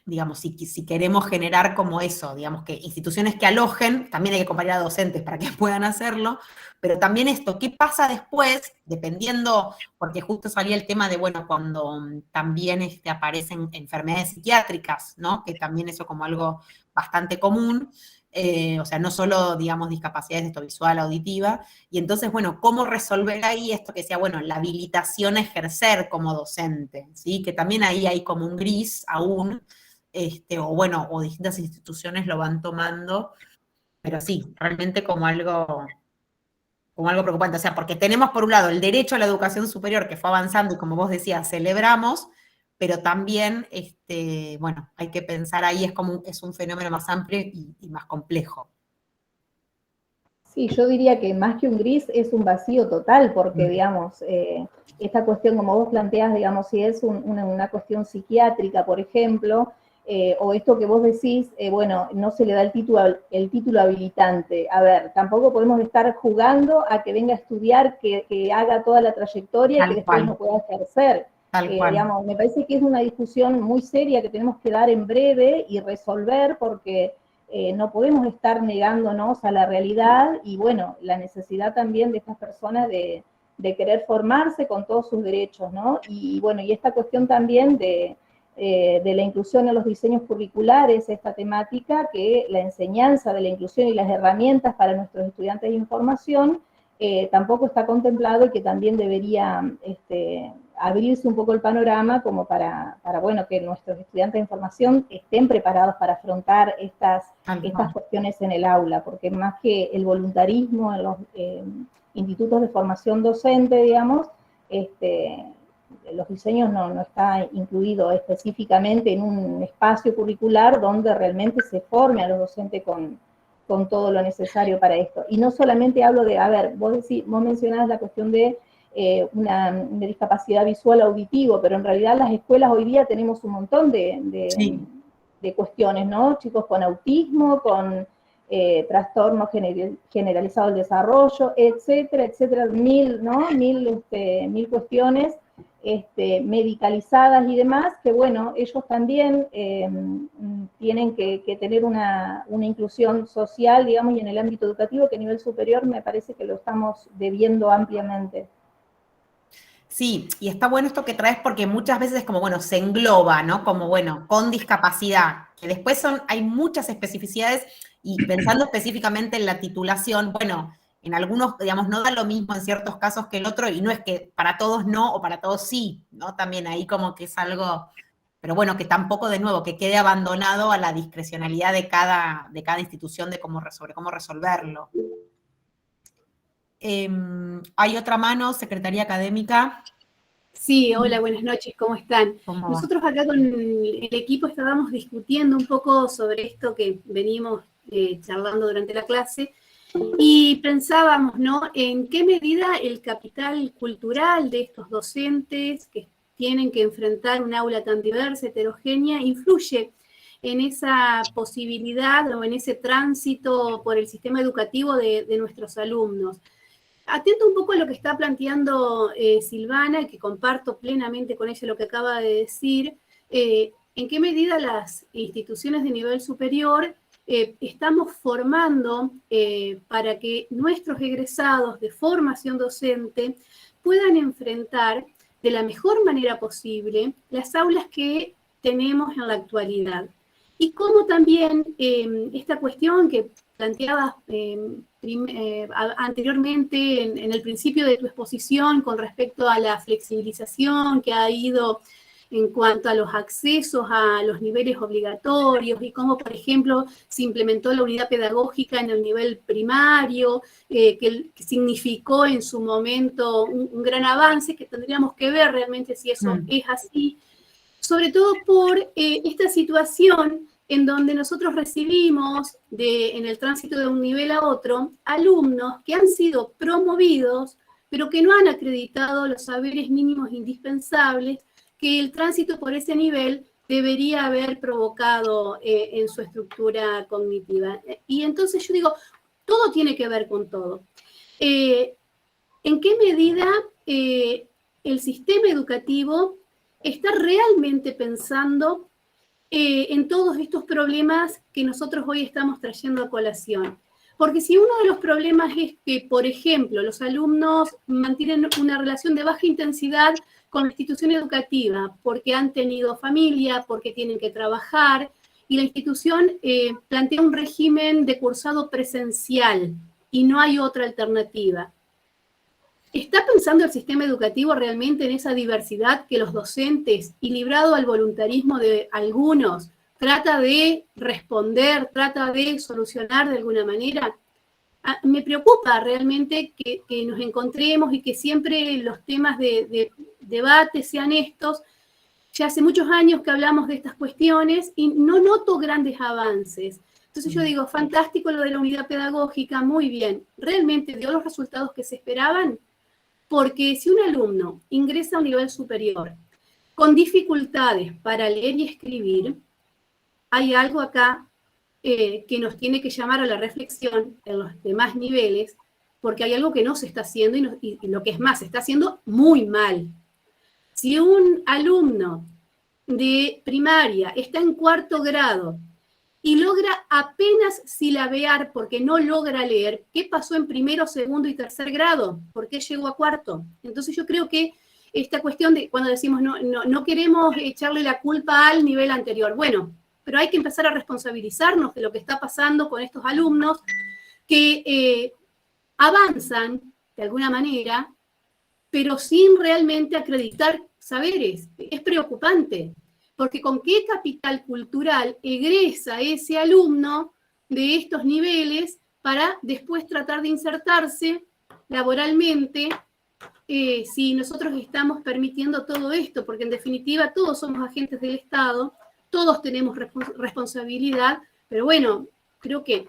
digamos, si queremos generar como eso, digamos, que instituciones que alojen, también hay que acompañar a docentes para que puedan hacerlo, pero también esto, ¿qué pasa después? Dependiendo, porque justo salía el tema de, bueno, cuando también aparecen enfermedades psiquiátricas, ¿no? Que también eso como algo bastante común, o sea, no solo, digamos, discapacidades de esto visual, auditiva, y entonces, bueno, ¿cómo resolver ahí esto que sea, bueno, la habilitación a ejercer como docente, ¿sí? Que también ahí hay como un gris aún, o bueno, o distintas instituciones lo van tomando, pero sí, realmente como algo preocupante, o sea, porque tenemos por un lado el derecho a la educación superior que fue avanzando y como vos decías, celebramos, pero también, bueno, hay que pensar ahí, es un fenómeno más amplio y más complejo. Sí, yo diría que más que un gris es un vacío total, porque, digamos, esta cuestión, como vos planteás, digamos, si es una cuestión psiquiátrica, por ejemplo, o esto que vos decís, bueno, no se le da el título habilitante. A ver, tampoco podemos estar jugando a que venga a estudiar, que haga toda la trayectoria y que después no pueda ejercer. Digamos, me parece que es una discusión muy seria que tenemos que dar en breve y resolver, porque no podemos estar negándonos a la realidad y, bueno, la necesidad también de estas personas de querer formarse con todos sus derechos, ¿no? Y bueno, y esta cuestión también de la inclusión en los diseños curriculares, esta temática, que la enseñanza de la inclusión y las herramientas para nuestros estudiantes de información tampoco está contemplado y que también debería abrirse un poco el panorama como para, bueno, que nuestros estudiantes de información estén preparados para afrontar estas cuestiones en el aula, porque más que el voluntarismo en los institutos de formación docente, digamos, los diseños no está incluido específicamente en un espacio curricular donde realmente se forme a los docentes con todo lo necesario para esto. Y no solamente hablo de, a ver, vos mencionás la cuestión de una discapacidad visual auditivo, pero en realidad las escuelas hoy día tenemos un montón de cuestiones, ¿no? Chicos con autismo, con trastorno generalizado del desarrollo, etcétera, etcétera, mil cuestiones medicalizadas y demás, que bueno, ellos también tienen que tener una inclusión social, digamos, y en el ámbito educativo, que a nivel superior me parece que lo estamos debiendo ampliamente. Sí, y está bueno esto que traes porque muchas veces es como, bueno, se engloba, ¿no? Como, bueno, con discapacidad, que después hay muchas especificidades y pensando específicamente en la titulación, bueno, en algunos, digamos, no da lo mismo en ciertos casos que el otro y no es que para todos no o para todos sí, ¿no? También ahí como que es algo, pero bueno, que tampoco de nuevo, que quede abandonado a la discrecionalidad de cada institución sobre cómo resolverlo. ¿Hay otra mano, Secretaría Académica? Sí, hola, buenas noches, ¿cómo están? ¿Cómo va? Nosotros acá con el equipo estábamos discutiendo un poco sobre esto que venimos charlando durante la clase y pensábamos, ¿no?, en qué medida el capital cultural de estos docentes que tienen que enfrentar un aula tan diversa, heterogénea, influye en esa posibilidad o en ese tránsito por el sistema educativo de nuestros alumnos. Atento un poco a lo que está planteando Silvana, que comparto plenamente con ella lo que acaba de decir, en qué medida las instituciones de nivel superior estamos formando para que nuestros egresados de formación docente puedan enfrentar de la mejor manera posible las aulas que tenemos en la actualidad. Y cómo también esta cuestión que planteabas anteriormente en el principio de tu exposición con respecto a la flexibilización que ha habido en cuanto a los accesos a los niveles obligatorios y cómo, por ejemplo, se implementó la unidad pedagógica en el nivel primario, que significó en su momento un gran avance, que tendríamos que ver realmente si eso es así, sobre todo por esta situación en donde nosotros recibimos en el tránsito de un nivel a otro alumnos que han sido promovidos, pero que no han acreditado los saberes mínimos indispensables que el tránsito por ese nivel debería haber provocado en su estructura cognitiva. Y entonces yo digo, todo tiene que ver con todo. ¿En qué medida el sistema educativo está realmente pensando en todos estos problemas que nosotros hoy estamos trayendo a colación. Porque si uno de los problemas es que, por ejemplo, los alumnos mantienen una relación de baja intensidad con la institución educativa, porque han tenido familia, porque tienen que trabajar, y la institución plantea un régimen de cursado presencial, y no hay otra alternativa. ¿Está pensando el sistema educativo realmente en esa diversidad que los docentes, y librado al voluntarismo de algunos, trata de responder, trata de solucionar de alguna manera? Me preocupa realmente que nos encontremos y que siempre los temas de debate sean estos. Ya hace muchos años que hablamos de estas cuestiones y no noto grandes avances. Entonces yo digo, fantástico lo de la unidad pedagógica, muy bien. ¿Realmente dio los resultados que se esperaban? Porque si un alumno ingresa a un nivel superior con dificultades para leer y escribir, hay algo acá que nos tiene que llamar a la reflexión en los demás niveles, porque hay algo que no se está haciendo y lo que es más, se está haciendo muy mal. Si un alumno de primaria está en 4º grado y logra apenas silabear porque no logra leer, ¿qué pasó en 1º, 2º y 3er grado? ¿Por qué llegó a 4º? Entonces yo creo que esta cuestión de cuando decimos no queremos echarle la culpa al nivel anterior, bueno, pero hay que empezar a responsabilizarnos de lo que está pasando con estos alumnos que avanzan de alguna manera, pero sin realmente acreditar saberes. Es preocupante, porque ¿con qué capital cultural egresa ese alumno de estos niveles para después tratar de insertarse laboralmente si nosotros estamos permitiendo todo esto? Porque en definitiva todos somos agentes del Estado, todos tenemos responsabilidad, pero bueno, creo que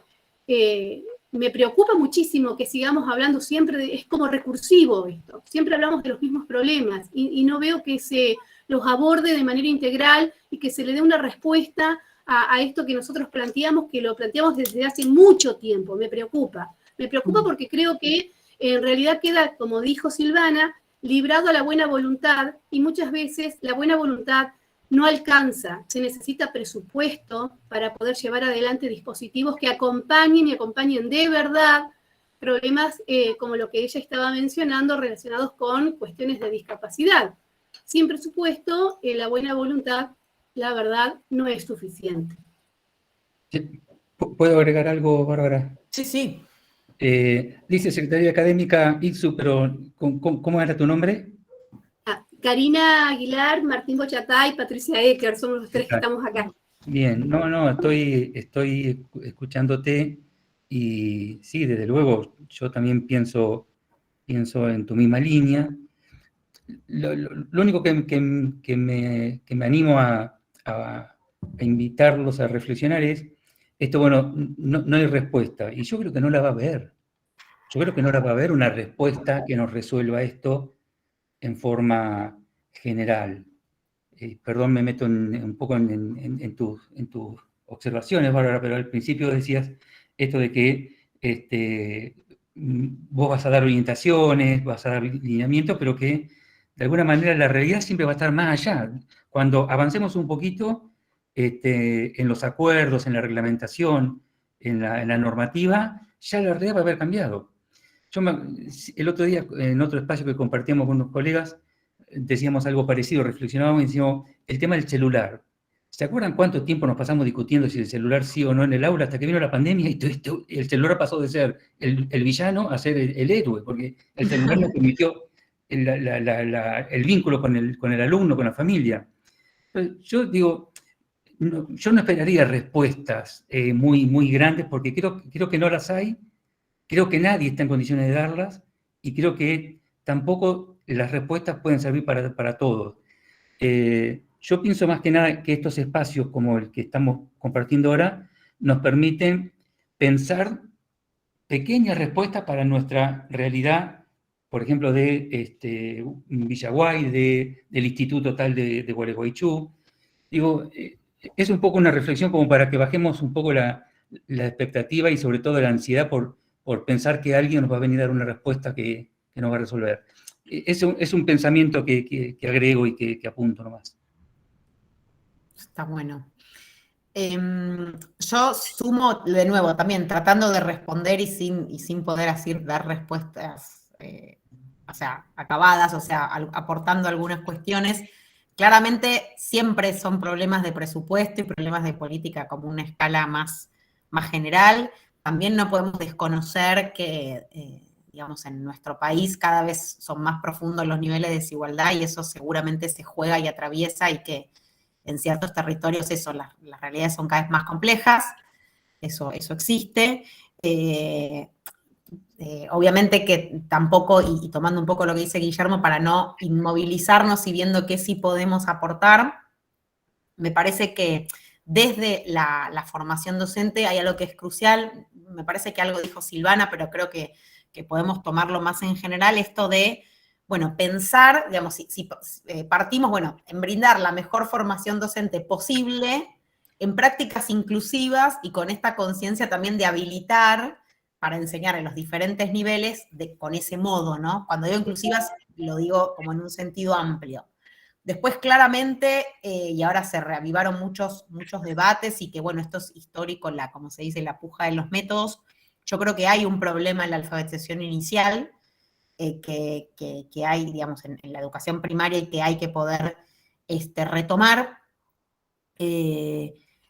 me preocupa muchísimo que sigamos hablando siempre, es como recursivo esto, siempre hablamos de los mismos problemas y no veo que se los aborde de manera integral y que se le dé una respuesta a esto que nosotros planteamos, que lo planteamos desde hace mucho tiempo. Me preocupa porque creo que en realidad queda, como dijo Silvana, librado a la buena voluntad, y muchas veces la buena voluntad no alcanza, se necesita presupuesto para poder llevar adelante dispositivos que acompañen y acompañen de verdad problemas como lo que ella estaba mencionando relacionados con cuestiones de discapacidad. Sin presupuesto, la buena voluntad, la verdad, no es suficiente. ¿Puedo agregar algo, Bárbara? Sí, sí. Dice Secretaría Académica ITSU, pero ¿cómo era tu nombre? Karina Aguilar, Martín Bochatay, Patricia Ecker, somos los tres que estamos acá. Bien, no, estoy escuchándote y sí, desde luego, yo también pienso en tu misma línea. Lo único que me animo a invitarlos a reflexionar es, esto, bueno, no hay respuesta, y yo creo que no la va a haber. Yo creo que no la va a haber una respuesta que nos resuelva esto en forma general. Perdón, me meto un poco en tus observaciones, Bárbara, pero al principio decías esto de que vos vas a dar orientaciones, vas a dar lineamientos, pero que de alguna manera la realidad siempre va a estar más allá. Cuando avancemos un poquito en los acuerdos, en la reglamentación, en la normativa, ya la realidad va a haber cambiado. El otro día, en otro espacio que compartíamos con unos colegas, decíamos algo parecido, reflexionábamos y decíamos, el tema del celular. ¿Se acuerdan cuánto tiempo nos pasamos discutiendo si el celular sí o no en el aula hasta que vino la pandemia y el celular pasó de ser el villano a ser el héroe? Porque el celular nos permitió el vínculo con el alumno, con la familia. Entonces, yo digo, yo no esperaría respuestas muy grandes porque creo que no las hay. Creo que nadie está en condiciones de darlas y creo que tampoco las respuestas pueden servir para todos. Yo pienso más que nada que estos espacios como el que estamos compartiendo ahora nos permiten pensar pequeñas respuestas para nuestra realidad, por ejemplo, de Villaguay, del Instituto tal de Gualeguaychú. Digo, es un poco una reflexión como para que bajemos un poco la expectativa y sobre todo la ansiedad por pensar que alguien nos va a venir a dar una respuesta que nos va a resolver. Es un pensamiento que agrego y que apunto nomás. Está bueno. Yo sumo, de nuevo, también tratando de responder y sin poder así dar respuestas, o sea, acabadas, o sea, aportando algunas cuestiones. Claramente siempre son problemas de presupuesto y problemas de política como una escala más general. También no podemos desconocer que, digamos, en nuestro país cada vez son más profundos los niveles de desigualdad y eso seguramente se juega y atraviesa y que en ciertos territorios eso, las realidades son cada vez más complejas, eso existe. Obviamente que tampoco, y tomando un poco lo que dice Guillermo, para no inmovilizarnos y viendo qué sí podemos aportar, me parece que desde la formación docente hay algo que es crucial, me parece que algo dijo Silvana, pero creo que podemos tomarlo más en general, esto de, bueno, pensar, digamos, si partimos, bueno, en brindar la mejor formación docente posible, en prácticas inclusivas y con esta conciencia también de habilitar para enseñar en los diferentes niveles con ese modo, ¿no? Cuando digo inclusivas, lo digo como en un sentido amplio. Después, claramente, y ahora se reavivaron muchos debates y que, bueno, esto es histórico, como se dice, la puja de los métodos. Yo creo que hay un problema en la alfabetización inicial, que hay, digamos, en la educación primaria y que hay que poder retomar.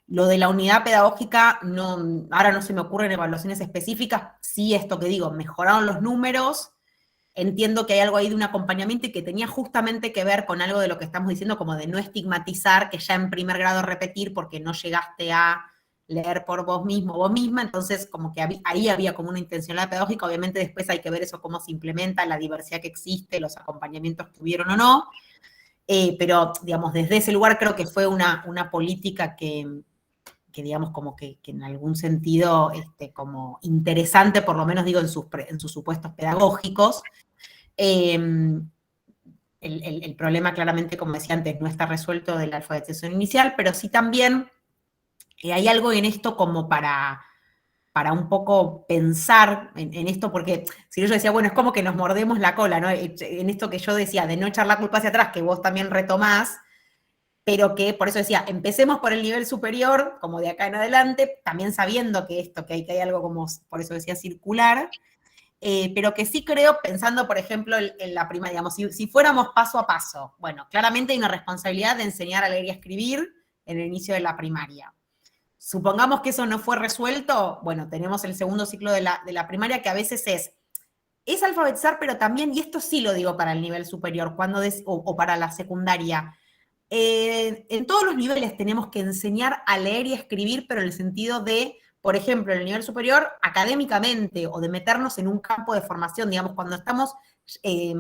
Lo de la unidad pedagógica, ahora no se me ocurren evaluaciones específicas, sí esto que digo, mejoraron los números, entiendo que hay algo ahí de un acompañamiento y que tenía justamente que ver con algo de lo que estamos diciendo, como de no estigmatizar, que ya en primer grado repetir porque no llegaste a leer por vos mismo, vos misma, entonces como que ahí había como una intencionalidad pedagógica, obviamente después hay que ver eso cómo se implementa, la diversidad que existe, los acompañamientos que hubieron o no, pero digamos, desde ese lugar creo que fue una política que digamos como que en algún sentido como interesante, por lo menos digo en sus supuestos pedagógicos. El problema claramente, como decía antes, no está resuelto de la alfabetización inicial, pero sí también hay algo en esto como para un poco pensar en esto, porque si no yo decía, bueno, es como que nos mordemos la cola, ¿no? En esto que yo decía, de no echar la culpa hacia atrás, que vos también retomás, pero que, por eso decía, empecemos por el nivel superior, como de acá en adelante, también sabiendo que hay algo como, por eso decía, circular, pero que sí creo, pensando, por ejemplo, en la primaria, digamos, si fuéramos paso a paso, bueno, claramente hay una responsabilidad de enseñar a leer y a escribir en el inicio de la primaria. Supongamos que eso no fue resuelto, bueno, tenemos el segundo ciclo de la primaria, que a veces es alfabetizar, pero también, y esto sí lo digo para el nivel superior, o para la secundaria, en todos los niveles tenemos que enseñar a leer y a escribir, pero en el sentido de, por ejemplo, en el nivel superior, académicamente, o de meternos en un campo de formación, digamos, cuando estamos,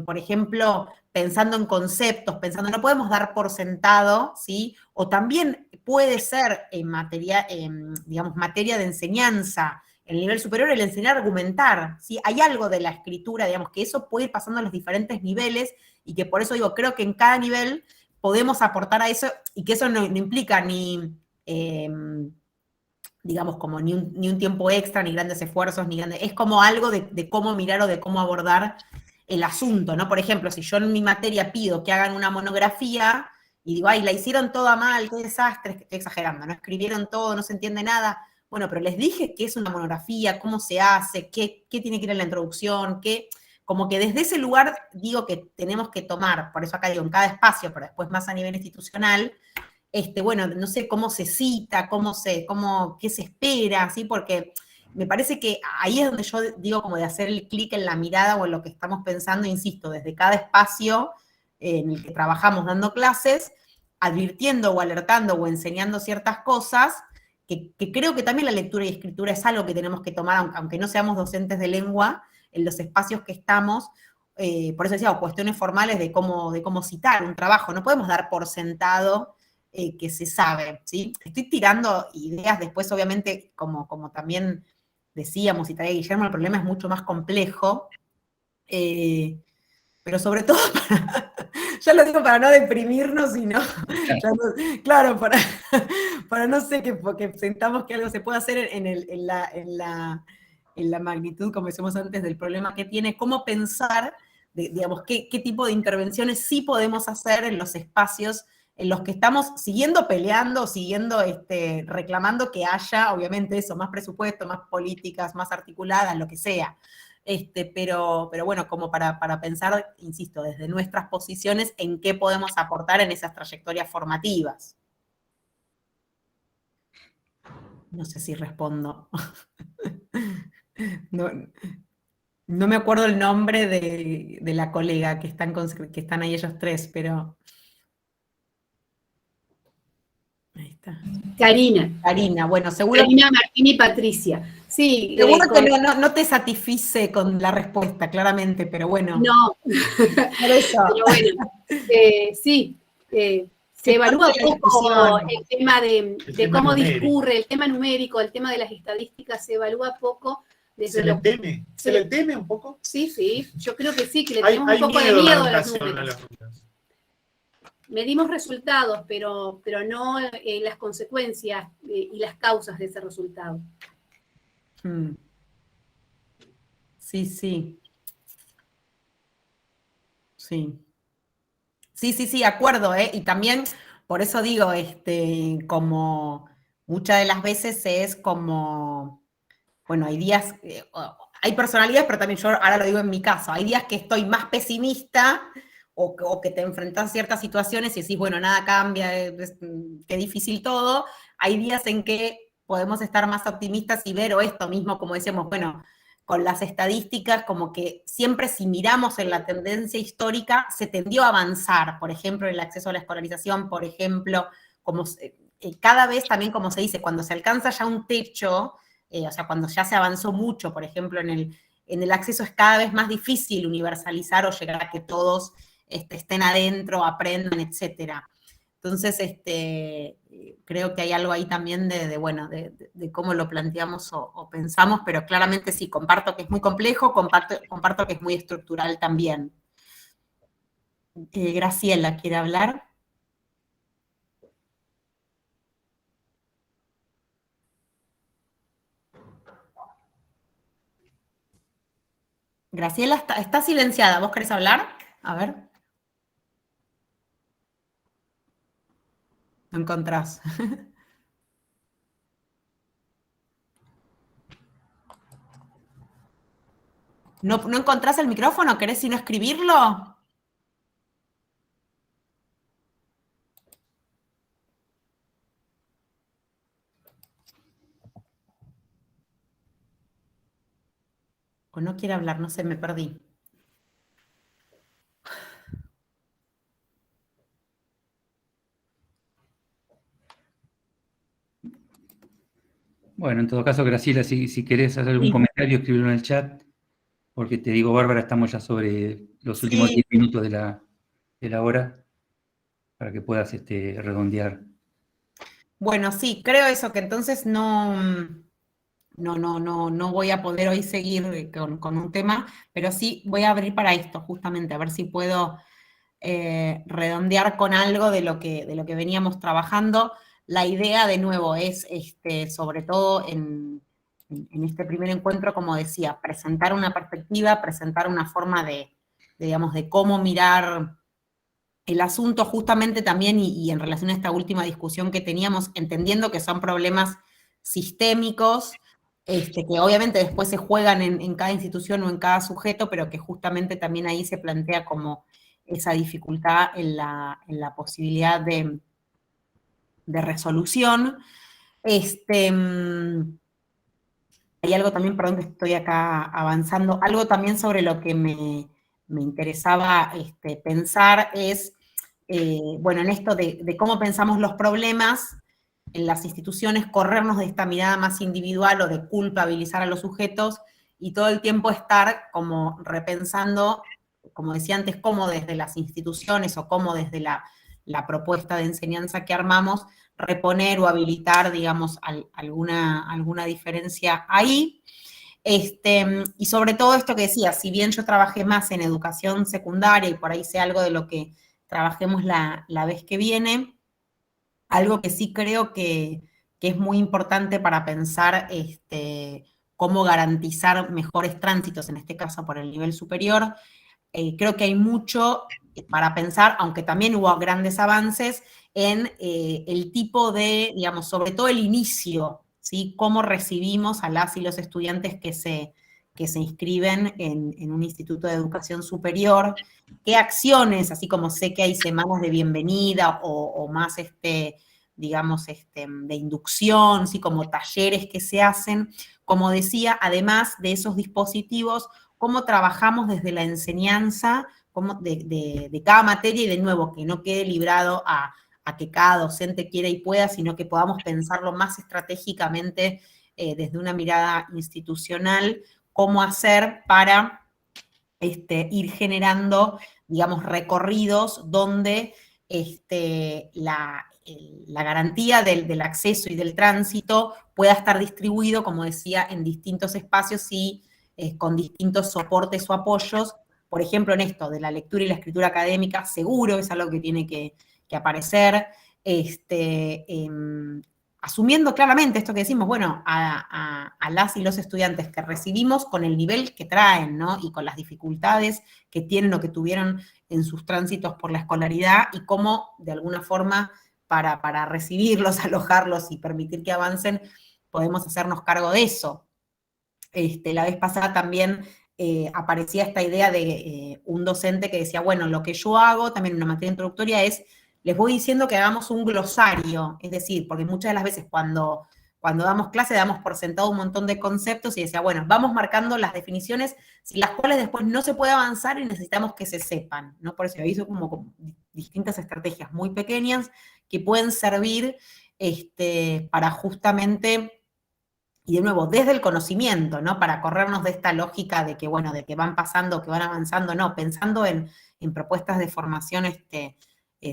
por ejemplo, pensando en conceptos, no podemos dar por sentado, ¿sí? O también puede ser en materia de enseñanza, en el nivel superior, el enseñar a argumentar, ¿sí? Hay algo de la escritura, digamos, que eso puede ir pasando a los diferentes niveles, y que por eso digo, creo que en cada nivel podemos aportar a eso, y que eso no implica ni, digamos, como ni un tiempo extra, ni grandes esfuerzos, es como algo de cómo mirar o de cómo abordar el asunto, ¿no? Por ejemplo, si yo en mi materia pido que hagan una monografía, y digo, ay, la hicieron toda mal, qué desastre, estoy exagerando, no escribieron todo, no se entiende nada, bueno, pero les dije qué es una monografía, cómo se hace, qué tiene que ir en la introducción, como que desde ese lugar digo que tenemos que tomar, por eso acá digo en cada espacio, pero después más a nivel institucional, bueno, no sé cómo se cita, qué se espera, ¿sí? Porque me parece que ahí es donde yo digo como de hacer el clic en la mirada o en lo que estamos pensando, insisto, desde cada espacio en el que trabajamos dando clases, advirtiendo o alertando o enseñando ciertas cosas, que creo que también la lectura y escritura es algo que tenemos que tomar, aunque no seamos docentes de lengua, en los espacios que estamos, por eso decía, o cuestiones formales de cómo citar un trabajo, no podemos dar por sentado que se sabe, ¿sí? Estoy tirando ideas después, obviamente, como también decíamos y traía Guillermo, el problema es mucho más complejo, pero sobre todo, ya lo digo para no deprimirnos, sino, claro, para no sé, que sentamos que algo se puede hacer en la magnitud, como decíamos antes, del problema que tiene, cómo pensar, digamos, qué tipo de intervenciones sí podemos hacer en los espacios en los que estamos siguiendo peleando, siguiendo reclamando que haya, obviamente eso, más presupuesto, más políticas, más articuladas, lo que sea. Pero bueno, como para pensar, insisto, desde nuestras posiciones, en qué podemos aportar en esas trayectorias formativas. No sé si respondo. No me acuerdo el nombre de la colega que están ahí ellos tres, pero... Ahí está. Karina, bueno, seguro... Karina, Martín y Patricia. Sí, seguro que no te satisfice con la respuesta, claramente, pero bueno. No. Por eso. Pero bueno, sí, se evalúa poco el tema de cómo discurre, el tema numérico, el tema de las estadísticas, se evalúa poco. ¿Se le teme un poco? Sí, yo creo que sí, que le tenemos un poco de miedo a los números. Medimos resultados, pero no las consecuencias y las causas de ese resultado. Sí. Sí, acuerdo, y también, por eso digo, como muchas de las veces es como, bueno, hay días, hay personalidades, pero también yo ahora lo digo en mi caso, hay días que estoy más pesimista o que te enfrentas a ciertas situaciones y decís, bueno, nada cambia, qué difícil todo. Hay días en que podemos estar más optimistas y ver, o esto mismo, como decíamos, bueno, con las estadísticas, como que siempre si miramos en la tendencia histórica, se tendió a avanzar, por ejemplo, el acceso a la escolarización, por ejemplo, como cada vez también, como se dice, cuando se alcanza ya un techo, o sea, cuando ya se avanzó mucho, por ejemplo, en el acceso es cada vez más difícil universalizar o llegar a que todos estén adentro, aprendan, etcétera. Entonces, creo que hay algo ahí también de cómo lo planteamos o pensamos, pero claramente sí, comparto que es muy complejo, comparto que es muy estructural también. Graciela, ¿quiere hablar? Graciela está silenciada, ¿vos querés hablar? A ver. No encontrás. ¿No encontrás el micrófono? ¿Querés sino escribirlo? O no quiere hablar, no sé, me perdí. Bueno, en todo caso, Graciela, si querés hacer algún comentario, escribirlo en el chat, porque te digo, Bárbara, estamos ya sobre los últimos 10 minutos de la hora, para que puedas redondear. Bueno, sí, creo eso, que entonces no voy a poder hoy seguir con un tema, pero sí voy a abrir para esto, justamente, a ver si puedo redondear con algo de lo que veníamos trabajando. La idea, de nuevo, es, sobre todo en este primer encuentro, como decía, presentar una perspectiva, presentar una forma de cómo mirar el asunto, justamente también, y en relación a esta última discusión que teníamos, entendiendo que son problemas sistémicos, que obviamente después se juegan en cada institución o en cada sujeto, pero que justamente también ahí se plantea como esa dificultad en la posibilidad de resolución. Hay algo también, perdón que estoy acá avanzando, algo también sobre lo que me interesaba pensar es, bueno, en esto de cómo pensamos los problemas en las instituciones, corrernos de esta mirada más individual o de culpabilizar a los sujetos y todo el tiempo estar como repensando, como decía antes, cómo desde las instituciones o cómo desde la propuesta de enseñanza que armamos, reponer o habilitar, digamos, alguna diferencia ahí. Y sobre todo esto que decía, si bien yo trabajé más en educación secundaria y por ahí sé algo de lo que trabajemos la vez que viene, algo que sí creo que es muy importante para pensar cómo garantizar mejores tránsitos, en este caso por el nivel superior. Creo que hay mucho para pensar, aunque también hubo grandes avances, en el tipo de, digamos, sobre todo el inicio, ¿sí? Cómo recibimos a las y los estudiantes que se inscriben en un instituto de educación superior, qué acciones, así como sé que hay semanas de bienvenida o más, digamos, de inducción, ¿sí? Como talleres que se hacen, como decía, además de esos dispositivos, cómo trabajamos desde la enseñanza de cada materia y de nuevo, que no quede librado a que cada docente quiera y pueda, sino que podamos pensarlo más estratégicamente desde una mirada institucional, cómo hacer para ir generando, digamos, recorridos donde la garantía del acceso y del tránsito pueda estar distribuido, como decía, en distintos espacios y con distintos soportes o apoyos. Por ejemplo, en esto de la lectura y la escritura académica, seguro es algo que tiene que aparecer, asumiendo claramente esto que decimos, bueno, a las y los estudiantes que recibimos con el nivel que traen, ¿no? Y con las dificultades que tienen o que tuvieron en sus tránsitos por la escolaridad y cómo, de alguna forma, para recibirlos, alojarlos y permitir que avancen, podemos hacernos cargo de eso. La vez pasada también aparecía esta idea de un docente que decía, bueno, lo que yo hago, también en una materia introductoria, es les voy diciendo que hagamos un glosario, es decir, porque muchas de las veces cuando damos clase damos por sentado un montón de conceptos y decía, bueno, vamos marcando las definiciones, sin las cuales después no se puede avanzar y necesitamos que se sepan, ¿no? Por eso hizo como distintas estrategias muy pequeñas que pueden servir para justamente, y de nuevo, desde el conocimiento, ¿no? Para corrernos de esta lógica de que, bueno, de que van pasando, que van avanzando, no, pensando en propuestas de formación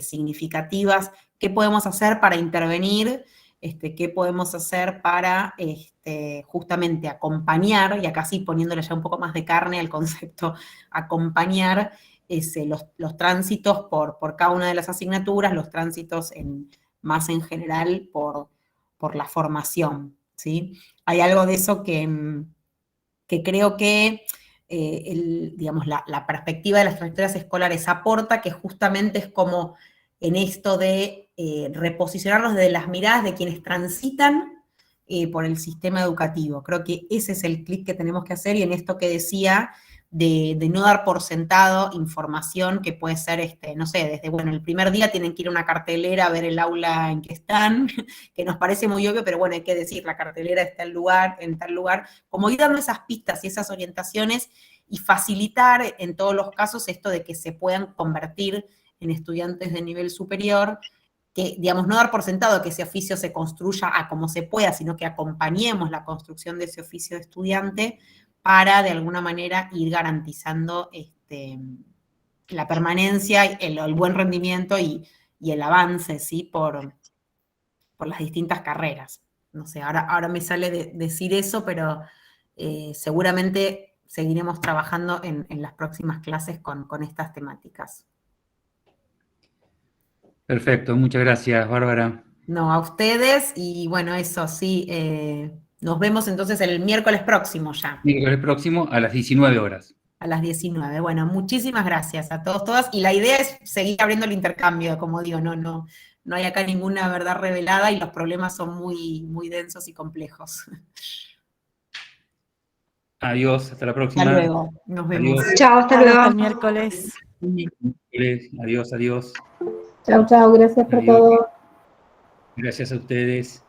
significativas, qué podemos hacer para intervenir, qué podemos hacer para justamente acompañar, y acá sí poniéndole ya un poco más de carne al concepto, acompañar los tránsitos por cada una de las asignaturas, los tránsitos más en general por la formación, ¿sí? Hay algo de eso que creo que digamos, la perspectiva de las trayectorias escolares aporta, que justamente es como en esto de reposicionarnos desde las miradas de quienes transitan por el sistema educativo. Creo que ese es el clic que tenemos que hacer, y en esto que decía, de no dar por sentado información que puede ser, no sé, desde, bueno, el primer día tienen que ir a una cartelera a ver el aula en que están, que nos parece muy obvio, pero bueno, hay que decir, la cartelera está en tal lugar, como ir dando esas pistas y esas orientaciones y facilitar en todos los casos esto de que se puedan convertir en estudiantes de nivel superior, que, digamos, no dar por sentado que ese oficio se construya a como se pueda, sino que acompañemos la construcción de ese oficio de estudiante para, de alguna manera, ir garantizando la permanencia, el buen rendimiento y el avance, ¿sí? Por las distintas carreras. No sé, ahora me sale decir eso, pero seguramente seguiremos trabajando en las próximas clases con estas temáticas. Perfecto, muchas gracias, Bárbara. No, a ustedes, y bueno, eso sí, nos vemos entonces el miércoles próximo ya. Miércoles próximo a las 19 horas. A las 19. Bueno, muchísimas gracias a todos, todas, y la idea es seguir abriendo el intercambio, como digo, no hay acá ninguna verdad revelada y los problemas son muy, muy densos y complejos. Adiós, hasta la próxima. Hasta luego, nos vemos. Adiós. Chao, hasta luego. Hasta el miércoles. Adiós, adiós. Chau, chau, gracias por Adiós. todo. Gracias a ustedes.